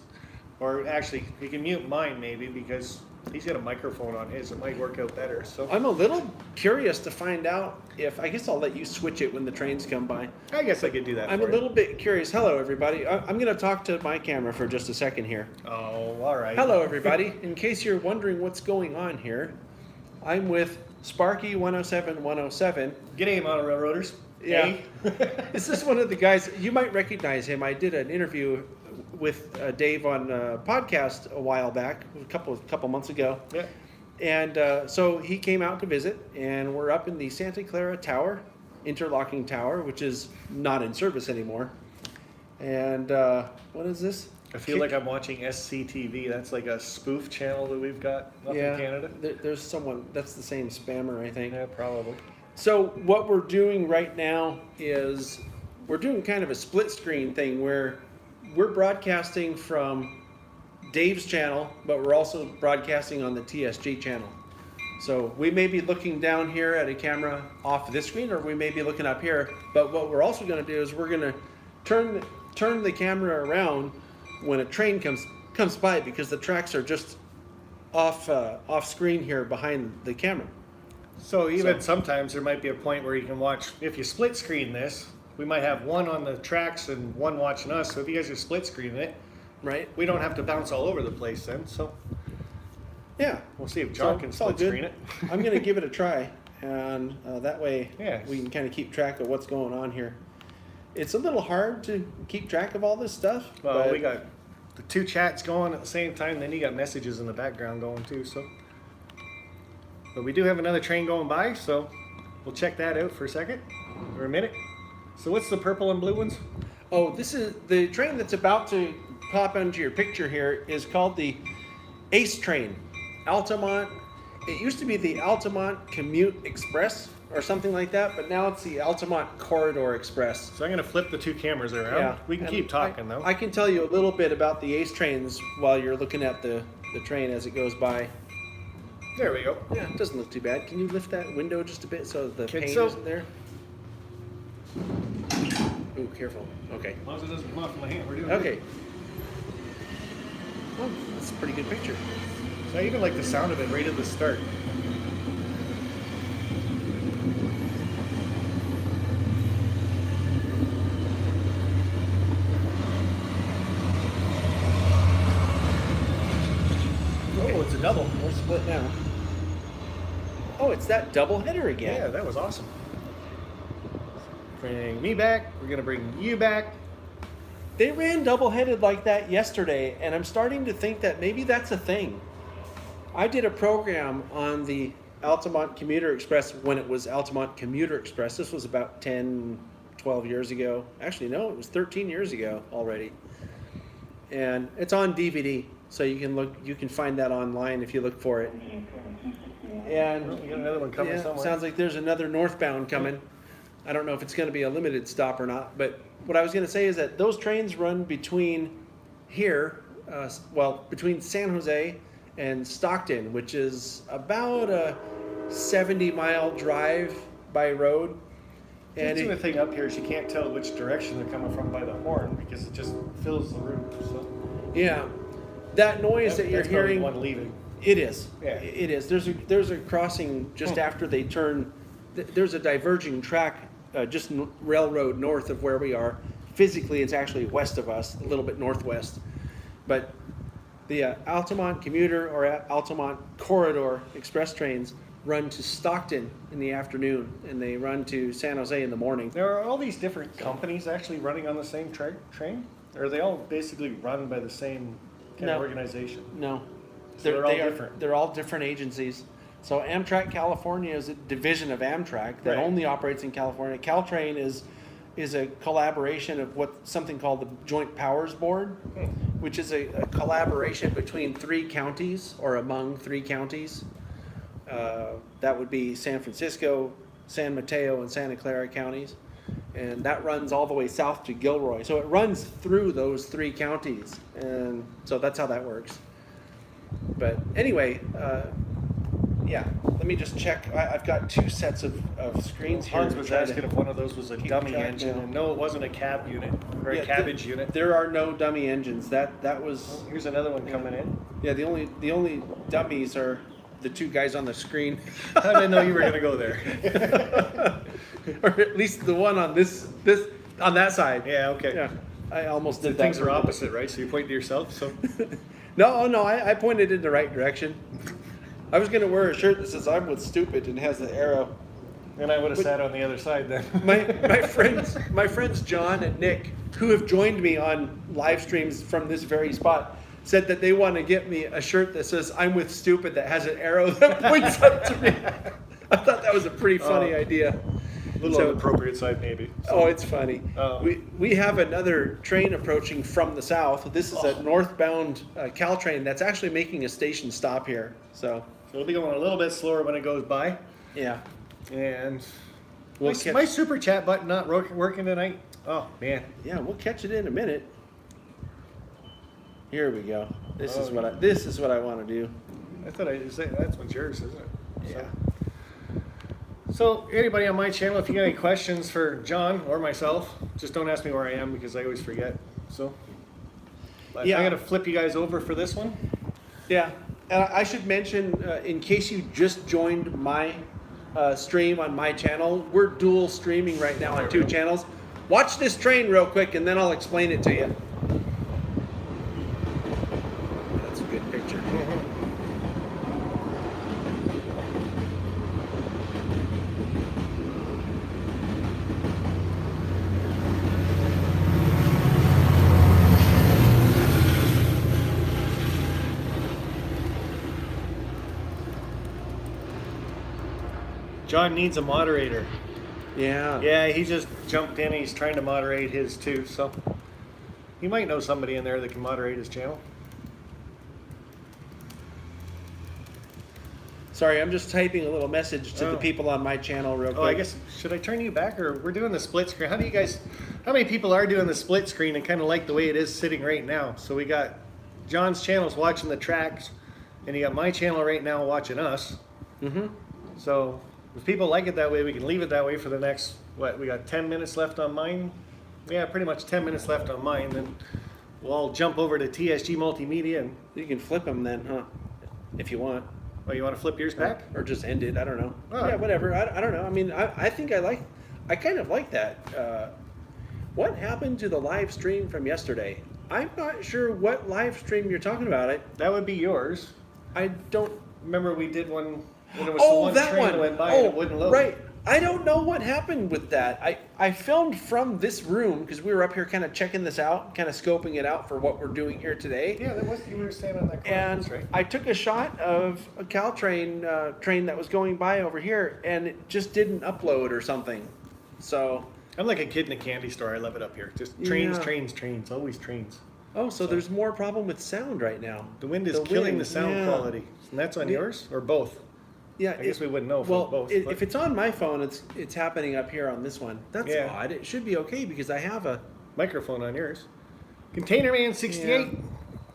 or actually you can mute mine maybe because he's got a microphone on his. It might work out better. So I'm a little curious to find out if, I guess I'll let you switch it when the trains come by. I guess I could do that. I'm a for you. little bit curious. Hello, everybody. I'm going to talk to my camera for just a second here. Oh, all right. Hello, everybody. In case you're wondering what's going on here, I'm with Sparky 107. G'day, Mono Railroaders. Yeah. Hey. This is one of the guys, you might recognize him. I did an interview with Dave on a podcast a while back, a couple months ago. Yeah. And so he came out to visit, and we're up in the Santa Clara Tower, interlocking tower, which is not in service anymore. And what is this? I feel like I'm watching SCTV. That's like a spoof channel that we've got up in Canada. There's someone, that's the same spammer, I think. Yeah, probably. So what we're doing right now is we're doing kind of a split screen thing where we're broadcasting from Dave's channel, but we're also broadcasting on the TSG channel. So we may be looking down here at a camera off this screen, or we may be looking up here. But what we're also going to do is we're going to turn the camera around when a train comes by, because the tracks are just off screen here behind the camera. So even sometimes there might be a point where you can watch, if you split screen this, we might have one on the tracks and one watching us. So if you guys are split screening it, Right? we don't have to bounce all over the place then. So Yeah. we'll see if John can it's all split good. screen it. I'm going to give it a try, and that way Yes. we can kind of keep track of what's going on here. It's a little hard to keep track of all this stuff. Well, but we got the two chats going at the same time. Then you got messages in the background going too. So, but we do have another train going by. So we'll check that out for a second or a minute. So what's the purple and blue ones? Oh, this is the train that's about to pop into your picture here is called the Ace train, Altamont. It used to be the Altamont Commute Express or something like that, but now it's the Altamont Corridor Express. So I'm going to flip the two cameras around. Yeah, We can and keep talking though. I can tell you a little bit about the Ace trains while you're looking at the train as it goes by. There we go. Yeah, it doesn't look too bad. Can you lift that window just a bit so the Okay, paint so- isn't there? Ooh, careful. Okay. As long as it doesn't come off my hand, we're doing Okay. Oh, that's a pretty good picture. So I even like the sound of it right at the start. Oh, it's a double. We're split now. Oh, it's that double header again. Yeah, that was awesome. Bring me back. We're gonna bring you back. They ran double-headed like that yesterday, and I'm starting to think that maybe that's a thing. I did a program on the Altamont Commuter Express when it was Altamont Commuter Express. This was about 10, 12 years ago. Actually, no, it was 13 years ago already. And it's on DVD, so you can find that online if you look for it. And We got another one coming yeah, somewhere. sounds like there's another northbound coming. I don't know if it's going to be a limited stop or not, but what I was going to say is that those trains run between here, between San Jose and Stockton, which is about a 70-mile drive by road. And The thing up here is you can't tell which direction they're coming from by the horn because it just fills the room. So yeah, that noise that you're that's probably hearing, the one leaving. it is. Yeah. It is. There's a crossing just after they turn. There's a diverging track, just railroad north of where we are. Physically, it's actually west of us, a little bit northwest. But the Altamont Commuter or Altamont Corridor Express trains run to Stockton in the afternoon, and they run to San Jose in the morning. There are all these different companies actually running on the same train? Or are they all basically run by the same kind of No. organization? No, So they're all different. They're all different agencies. So Amtrak California is a division of Amtrak that Right. only operates in California. Caltrain is a collaboration of something called the Joint Powers Board, which is a collaboration between 3 counties or among 3 counties. That would be San Francisco, San Mateo, and Santa Clara counties. and that runs all the way south to Gilroy. So it runs through those 3 counties, and so that's how that works. But anyway, yeah, let me just check. I've got 2 sets of screens here. Hans was asking if one of those was a dummy track engine, now. and no, it wasn't a cab unit or a cabbage unit. There are no dummy engines. That was. Here's another one coming in. Yeah, the only dummies are the 2 guys on the screen. I didn't know you were gonna go there. Or at least the one on this on that side. Yeah, okay. Yeah, I almost did that. Things are opposite, right? So you point to yourself. So No, I pointed in the right direction. I was gonna wear a shirt that says "I'm with stupid" and has the arrow. and I would have sat on the other side then. My friends John and Nick, who have joined me on live streams from this very spot, said that they want to get me a shirt that says "I'm with stupid" that has an arrow that points up to me. I thought that was a pretty funny idea. A little on the appropriate side, maybe. Oh, it's funny. Oh. We have another train approaching from the south. This is a northbound Caltrain that's actually making a station stop here. So it'll be going a little bit slower when it goes by. yeah. And We'll my super chat button not working tonight. Oh man. Yeah, we'll catch it in a minute. Here we go. This is what I want to do. I thought that's what's yours, isn't it? Yeah. So anybody on my channel, if you got any questions for John or myself, just don't ask me where I am because I always forget. So Yeah. I'm gonna flip you guys over for this one. Yeah, and I should mention, in case you just joined my stream on my channel, we're dual streaming right now on 2 channels. Watch this train real quick, and then I'll explain it to you. That's a good picture. John needs a moderator. Yeah. Yeah, he just jumped in. He's trying to moderate his too. So you might know somebody in there that can moderate his channel. Sorry, I'm just typing a little message to the people on my channel real quick. Oh, I guess, should I turn you back, or we're doing the split screen? How many people are doing the split screen and kind of like the way it is sitting right now? So we got John's channel's watching the tracks, and you got my channel right now watching us. Mm-hmm. So if people like it that way, we can leave it that way for the next, we got 10 minutes left on mine? Yeah, pretty much 10 minutes left on mine. Then we'll all jump over to TSG Multimedia. And You can flip them then, huh? If you want. you want to flip yours back? Or just end it. I don't know. Oh. Yeah, whatever. I don't know. I mean, I think I kind of like that. What happened to the live stream from yesterday? I'm not sure what live stream you're talking about. That would be yours. I don't. Remember we did one, and it was the one that train one. that went by and it wouldn't load. Right. I don't know what happened with that. I filmed from this room because we were up here kind of checking this out, kind of scoping it out for what we're doing here today. Yeah, you were standing on that corner. And That's right. I took a shot of a Caltrain train that was going by over here, and it just didn't upload or something. So I'm like a kid in a candy store. I love it up here. Just trains, Yeah. trains, always trains. so there's more problem with sound right now. The wind is killing the sound yeah. quality. And that's on yours or both? Yeah, I guess we wouldn't know if well, it was both. but if it's on my phone, it's happening up here on this one. That's Yeah. odd. It should be okay because I have a. microphone on yours. Container Man 68. Yeah.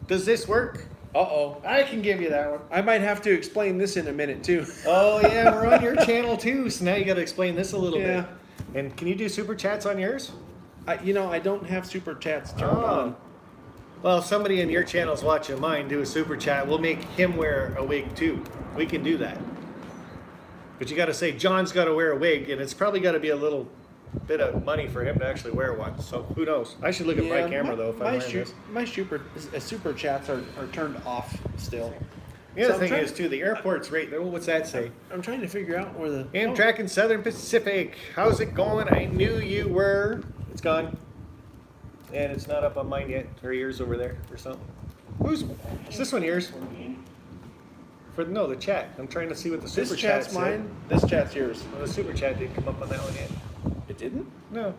Does this work? Uh-oh. I can give you that one. I might have to explain this in a minute too. Oh yeah, we're on your channel too. So now you got to explain this a little Yeah. bit. And can you do super chats on yours? I don't have super chats turned Oh. on. Well, if somebody in your channel's watching mine do a super chat, we'll make him wear a wig too. We can do that. But you got to say John's got to wear a wig, and it's probably got to be a little bit of money for him to actually wear one. So who knows? I should look at my camera though if I'm wearing this. My super chats are turned off still. The other So I'm thing trying- is too, the airport's right there. What's that say? I'm trying to figure out where the Amtrak in Southern Pacific. How's it going? I knew you were. It's gone. And it's not up on mine yet. Or yours over there or something. Is this one yours? No, the chat. I'm trying to see what the super This chat chat's said. mine. This chat's yours. Well, the super chat didn't come up on that one yet. It didn't? No.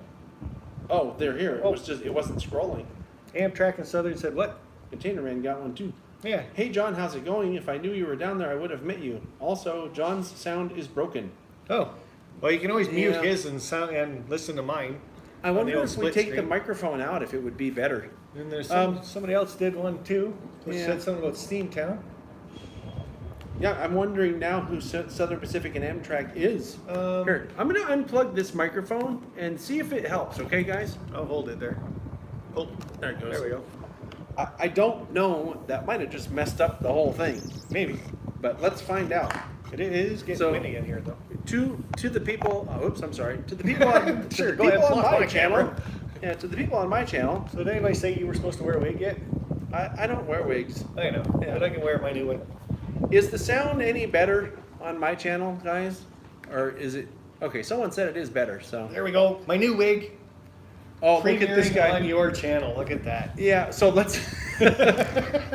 Oh, they're here. Oh. It wasn't scrolling. Amtrak in Southern said what? Container Man got one too. Yeah. Hey John, how's it going? If I knew you were down there, I would have met you. Also, John's sound is broken. Oh. Well, you can always mute Yeah. his and listen to mine. I on the wonder old if we split take the screen. microphone out, if it would be better. And there's Um, somebody else did one too, which Yeah. said something about Steamtown. Yeah, I'm wondering now who Southern Pacific and Amtrak is. Um, Here, I'm going to unplug this microphone and see if it helps, okay, guys? I'll hold it there. Oh, There it goes. there we go. I don't know. That might have just messed up the whole thing. Maybe. But let's find out. It is getting So- windy in here though. To the people, oops, I'm sorry. To the people on, to Sure, the go ahead, people on plug my my channel. camera. Yeah, to the people on my channel. So did anybody say you were supposed to wear a wig yet? I don't wear wigs. I know, Yeah. but I can wear my new one. Is the sound any better on my channel, guys? Or is it? Okay, someone said it is better, so. There we go. My new wig. Oh, look at this Premiering guy. on your channel. Look at that. Yeah, so let's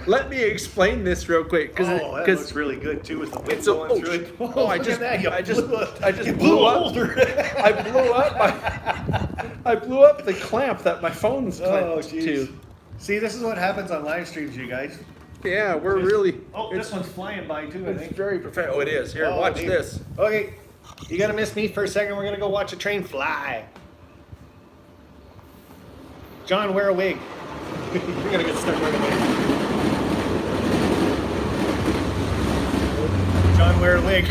let me explain this real quick Oh, that because looks really good too with the wig it's a, going through it. oh, I look just at that. You I just you blew up. older. I blew up I blew up the clamp that my phone's Oh, clamped jeez. to. See, this is what happens on live streams, you guys. Yeah, we're really. Oh, it's, this one's flying by too, I it's think. very professional. Oh, it is. Here, Oh, watch neat. this. Okay, you gotta miss me for a second. We're gonna go watch a train fly. John, wear a wig. You're gonna get stuck wearing a wig. John, wear a wig.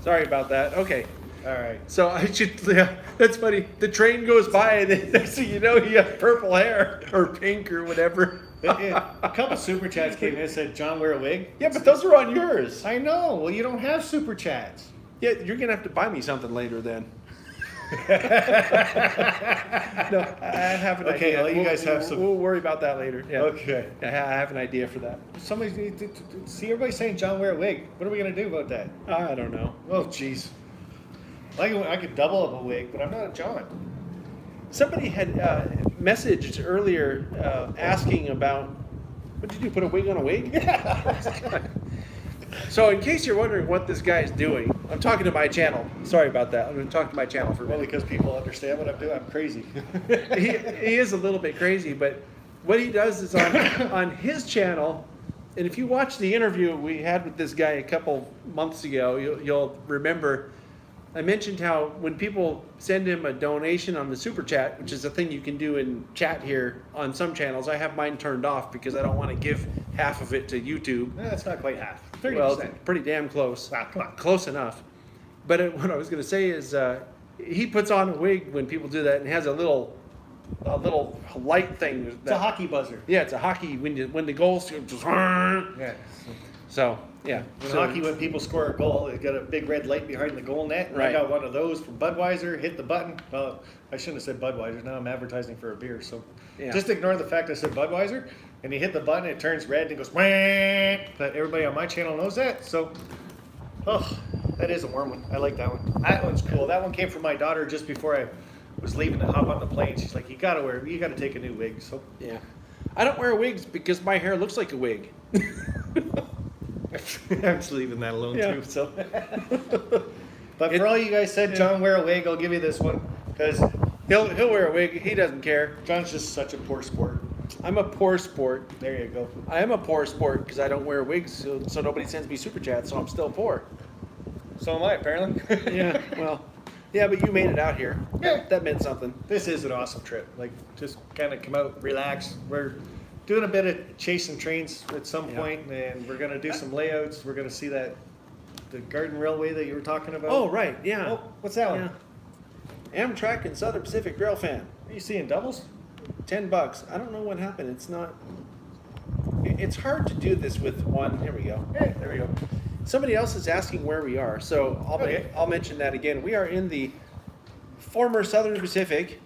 Sorry about that. Okay. All right. So I should, yeah, that's funny. The train goes by and then next thing you know, you have purple hair or pink or whatever. A couple super chats came in and said, John, wear a wig. Yeah, but those are on yours. I know. Well, you don't have super chats. Yeah, you're going to have to buy me something later then. No, I have an Okay, idea. I'll let you guys have some- We'll worry about that later. Yeah. Okay. I have an idea for that. Somebody see everybody saying John, wear a wig. What are we gonna do about that? I don't know. Oh, jeez. I could double up a wig, but I'm not a John. Somebody had messaged earlier asking about, what did you do, put a wig on a wig? So in case you're wondering what this guy's doing, I'm talking to my channel. Sorry about that. I'm going to talk to my channel for a Well, minute. because people understand what I'm doing. I'm crazy. he is a little bit crazy, but what he does is on his channel, and if you watch the interview we had with this guy a couple months ago, you'll remember I mentioned how when people send him a donation on the super chat, which is a thing you can do in chat here on some channels, I have mine turned off because I don't want to give half of it to YouTube. That's not quite half. 30%. Well, it's pretty damn close. Ah, come on. Close enough. But what I was going to say is he puts on a wig when people do that and has a little light thing. It's a hockey buzzer. Yeah, it's a hockey when the goals just. Yeah. So yeah. In So- hockey, when people score a goal, they got a big red light behind the goal net. And Right. I got one of those from Budweiser. Hit the button. Well, I shouldn't have said Budweiser. Now I'm advertising for a beer. So Yeah. just ignore the fact I said Budweiser. And you hit the button, it turns red and it goes. Wah! But everybody on my channel knows that. So, oh, that is a warm one. I like that one. That one's cool. That one came from my daughter just before I was leaving to hop on the plane. She's like, you gotta take a new wig. So Yeah. I don't wear wigs because my hair looks like a wig. I'm just leaving that alone Yeah. too. So, but for all you guys said, John, wear a wig. I'll give you this one because He'll wear a wig. He doesn't care. John's just such a poor sport. I'm a poor sport. There you go. I am a poor sport because I don't wear wigs, so nobody sends me super chats, so I'm still poor. So am I, apparently. Yeah, well, yeah, but you made it out here. Yeah. That meant something. This is an awesome trip. Like, just kind of come out, relax. We're doing a bit of chasing trains at some Yeah. point, and we're gonna do some layouts. We're gonna see the Garden Railway that you were talking about. Oh, right, yeah. Oh, what's that one? Yeah. Amtrak and Southern Pacific Rail fan. Are you seeing doubles? $10. I don't know what happened. It's not. It's hard to do this with one. Here we go. Hey, there we go. Somebody else is asking where we are, so Okay. I'll mention that again. We are in the former Southern Pacific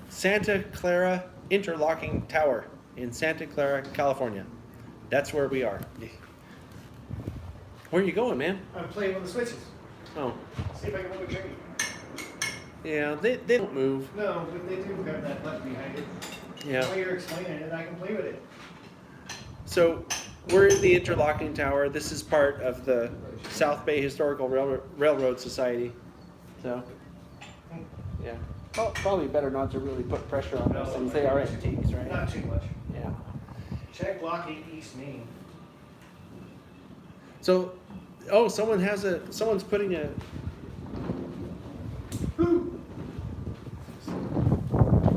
Santa Clara Interlocking Tower in Santa Clara, California. That's where we are. Where are you going, man? I'm playing with the switches. Oh, See if I can move a train. yeah, they don't move. No, but they do have that button behind it. Yeah. The way you're explaining it, I can play with it. So we're in the interlocking tower. This is part of the South Bay Historical Railroad Society. So, yeah. Probably better not to really put pressure on those things. They are antiques, right? Not too much. Yeah. Check locking East Main. So, someone's putting a.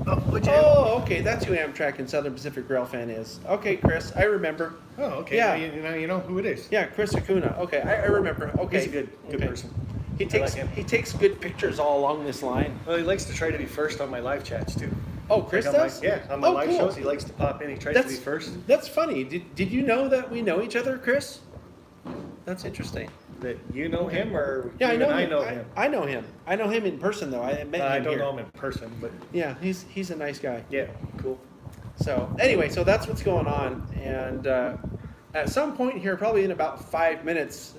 Oh, would you? Oh, okay, that's who Amtrak and Southern Pacific Rail fan is. Okay, Chris, I remember. Oh, okay. Yeah. Now you know who it is. Yeah, Chris Acuna. Okay, I remember. Okay, He's a good okay. person. He I takes like him. he takes good pictures all along this line. Well, he likes to try to be first on my live chats too. Oh, Chris Like on does? on my live cool. shows, he likes to pop in. He tries to be first. That's funny. Did you know that we know each other, Chris? That's interesting. That you know him, or Yeah, I even know him. I know him. I know him. I know him in person though. I met him I don't here. know him in person, but Yeah, he's a nice guy. yeah, cool. So anyway, so that's what's going on, and at some point here, probably in about 5 minutes,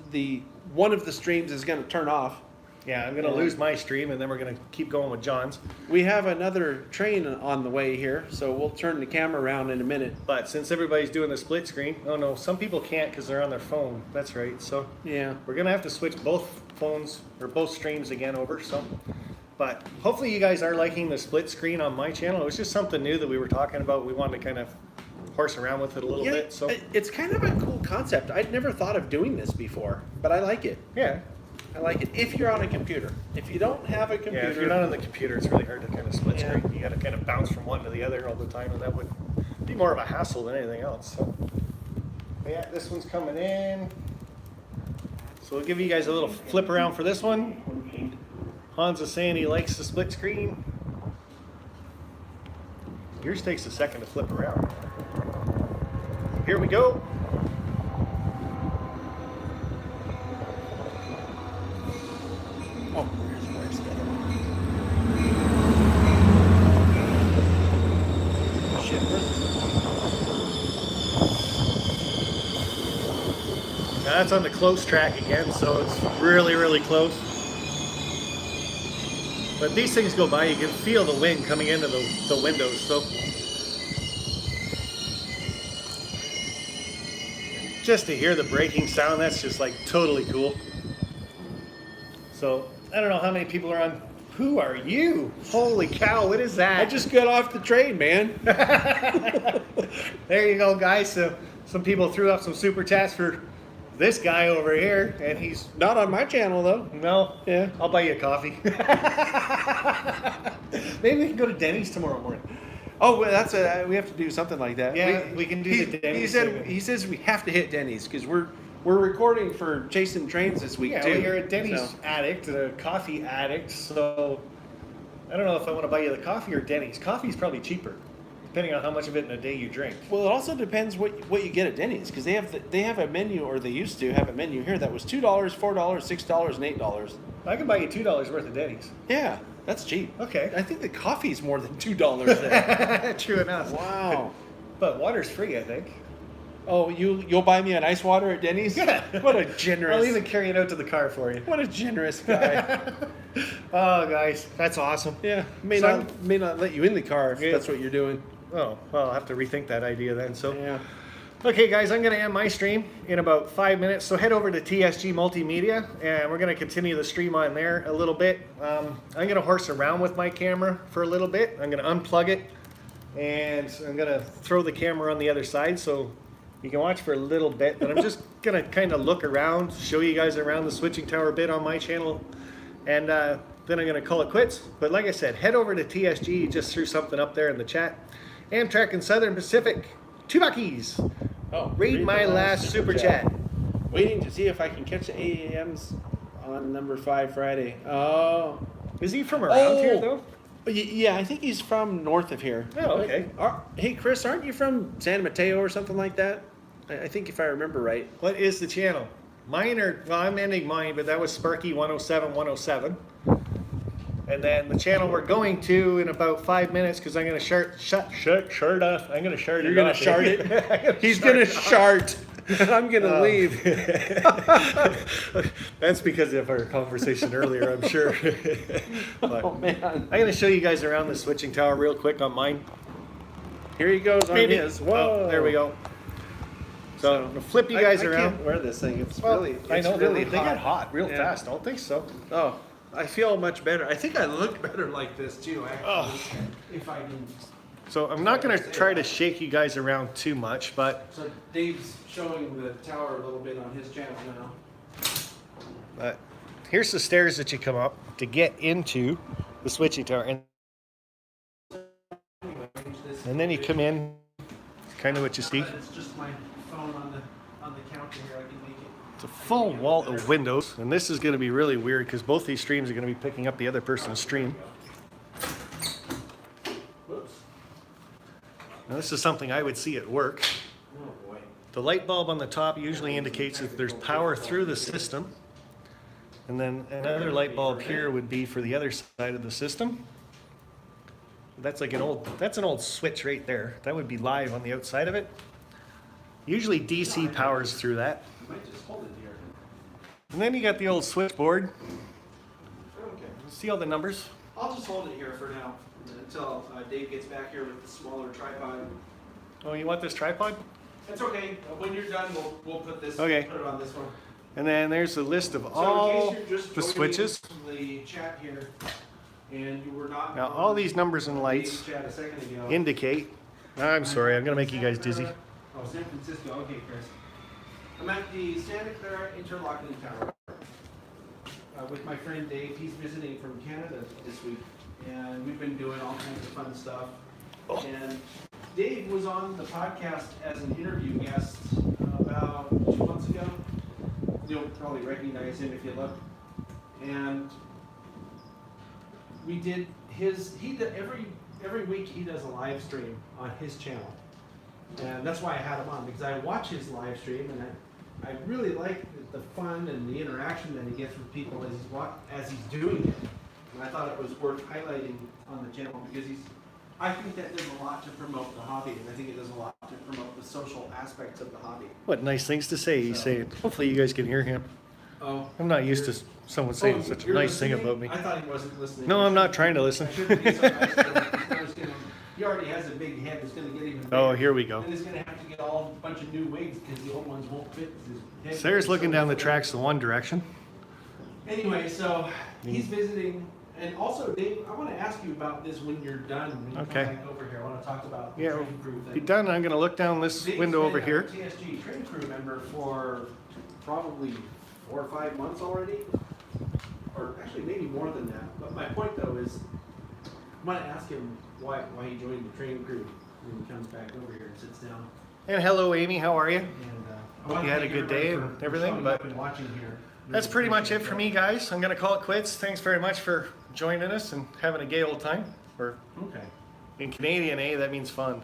one of the streams is going to turn off. Yeah, I'm gonna lose my stream, and then we're gonna keep going with John's. We have another train on the way here, so we'll turn the camera around in a minute. But since everybody's doing the split screen, oh no, some people can't because they're on their phone. That's right. So Yeah. we're gonna have to switch both phones or both streams again over. So, but hopefully you guys are liking the split screen on my channel. It was just something new that we were talking about. We wanted to kind of horse around with it a little bit. So it's kind of a cool concept. I'd never thought of doing this before, but I like it. yeah. I like it if you're on a computer. If you don't have a computer, Yeah, if you're not on the computer, it's really hard to kind of split Yeah. screen. You got to kind of bounce from one to the other all the time, and that would be more of a hassle than anything else. So, but yeah, this one's coming in. So we'll give you guys a little flip around for this one. Hans is saying he likes the split screen. Yours takes a second to flip around. Here we go. Oh, where's the other one? Shit, Now that's on the close track again, so it's really, really close. But these things go by, you can feel the wind coming into the windows, so. Just to hear the braking sound, that's just like totally cool. So, I don't know how many people are on. Who are you? Holy cow, what is that? I just got off the train, man. There you go, guys. So, some people threw up some super chats for this guy over here, and he's Not on my channel, though. no. Yeah. I'll buy you a coffee. Maybe we can go to Denny's tomorrow morning. Oh, well, we have to do something like that. Yeah, we can do the Denny's segment. He says we have to hit Denny's because we're recording for Chasing Trains this week Yeah, too. well, you're a Denny's So, addict, a coffee addict, so I don't know if I want to buy you the coffee or Denny's. Coffee's probably cheaper, depending on how much of it in a day you drink. well, it also depends what you get at Denny's because they have a menu, or they used to have a menu here that was $2, $4, $6, and $8. I can buy you $2 worth of Denny's. Yeah, that's cheap. Okay. I think the coffee's more than $2 there. True enough. Wow. But water's free, I think. Oh, you'll buy me an ice water at Denny's? Yeah. What a generous. I'll even carry it out to the car for you. What a generous guy. Oh, guys, that's awesome. Yeah, may So- not let you in the car if Yeah. that's what you're doing. Oh, well, I'll have to rethink that idea then. So. Yeah. Okay, guys, I'm going to end my stream in about 5 minutes. So head over to TSG Multimedia, and we're going to continue the stream on there a little bit. I'm going to horse around with my camera for a little bit. I'm going to unplug it, and I'm going to throw the camera on the other side so you can watch for a little bit. But I'm just going to kind of look around, show you guys around the switching tower bit on my channel, and then I'm going to call it quits. But like I said, head over to TSG. Just threw something up there in the chat. Amtrak and Southern Pacific, $2 buckies. Oh, Read my last super chat. Waiting to see if I can catch the AAMs on number 5 Friday. Oh. Is he from around here though? Yeah, I think he's from north of here. Oh, okay. Hey, Chris, aren't you from San Mateo or something like that? I think if I remember right. What is the channel? Mine are, well, I'm ending mine, but that was Sparky 107 107. And then the channel we're going to in about 5 minutes, because I'm going to shart off. I'm going to shart it. You're going to off. shart it? He's going to shart. I'm going to leave. That's because of our conversation earlier, I'm sure. But Oh, man. I'm going to show you guys around the switching tower real quick on mine. Here he goes on his. Whoa. Oh, there we go. So, I'm going to flip you guys I around. can't wear this thing. It's Well, really, I it's know really they get hot real Yeah. fast, don't they? So, Oh, I feel much better. I think I look better like this too, actually. Oh. If I can So I'm not going to try to shake you guys around too much, but So Dave's showing the tower a little bit on his channel now. here's the stairs that you come up to get into the switching tower. And then you come in, it's kind of what you see. It's just my phone on the counter here. I can make it. It's a full wall of windows, and this is going to be really weird because both these streams are going to be picking up the other person's stream. Whoops. Now this is something I would see at work. Oh boy. The light bulb on the top usually indicates that there's power through the system. And then another light bulb here would be for the other side of the system. That's like an old switch right there. That would be live on the outside of it. Usually DC powers through that. I might just hold it here. And then you got the old switchboard. Okay. See all the numbers? I'll just hold it here for now until Dave gets back here with the smaller tripod. Oh, you want this tripod? It's okay. When you're done, we'll put this. Okay. Put it on this one. And then there's a list of So all in case you're just the joining switches. the chat here, and you were not. Now all these numbers and lights Dave's chat a second ago. indicate. I'm sorry, I'm going to make you guys dizzy. Oh, San Francisco. Okay, Chris. I'm at the Santa Clara interlocking tower with my friend Dave. He's visiting from Canada this week, and we've been doing all kinds of fun stuff. Oh. And Dave was on the podcast as an interview guest about 2 months ago. You'll probably recognize him if you look. And we did every week he does a live stream on his channel. And that's why I had him on, because I watch his live stream and I really like the fun and the interaction that he gets with people as he's doing it. And I thought it was worth highlighting on the channel because I think that does a lot to promote the hobby, and I think it does a lot to promote the social aspects of the hobby. What nice things to say he's saying. Hopefully you guys can hear him. Oh, I'm not used to someone saying such a you're nice thing listening? about me. I thought he wasn't listening. No, I'm not trying to listen. I shouldn't be so nice to him. He already has a big head that's going to get even bigger. Oh, here we go. And he's going to have to get a bunch of new wigs because the old ones won't fit his head. Sarah's looking down the tracks in one direction. Anyway, so he's visiting. And also, Dave, I want to ask you about this when you're done. When you Okay. come back over here, I want to talk about the Yeah, train crew thing. be done. I'm going to look down this Dave's window over been here. a TSG train crew member for probably 4 or 5 months already, or actually maybe more than that. But my point though is, I want to ask him why he joined the train crew when he comes back over here and sits down. And hello, Amy. How are you? And I Hope wanna you had a thank good day everybody and for everything, showing but up and watching here. That's Really pretty much it appreciate for that. me, guys. I'm going to call it quits. Thanks very much for joining us and having a gay old time. Or Okay. in Canadian, that means fun.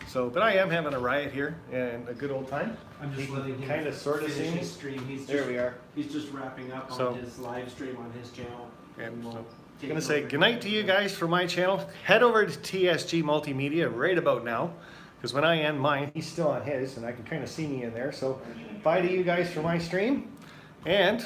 So, but I am having a riot here and a good old time. I'm just You letting him kind of sort of finish see his me. stream. There we are. He's just wrapping up So- on his live stream on his channel. And we'll so, take gonna it say over. goodnight to you guys from my channel. Head over to TSG Multimedia right about now, because when I end mine, he's still on his, and I can kind of see me in there. So, bye to you guys for my stream, and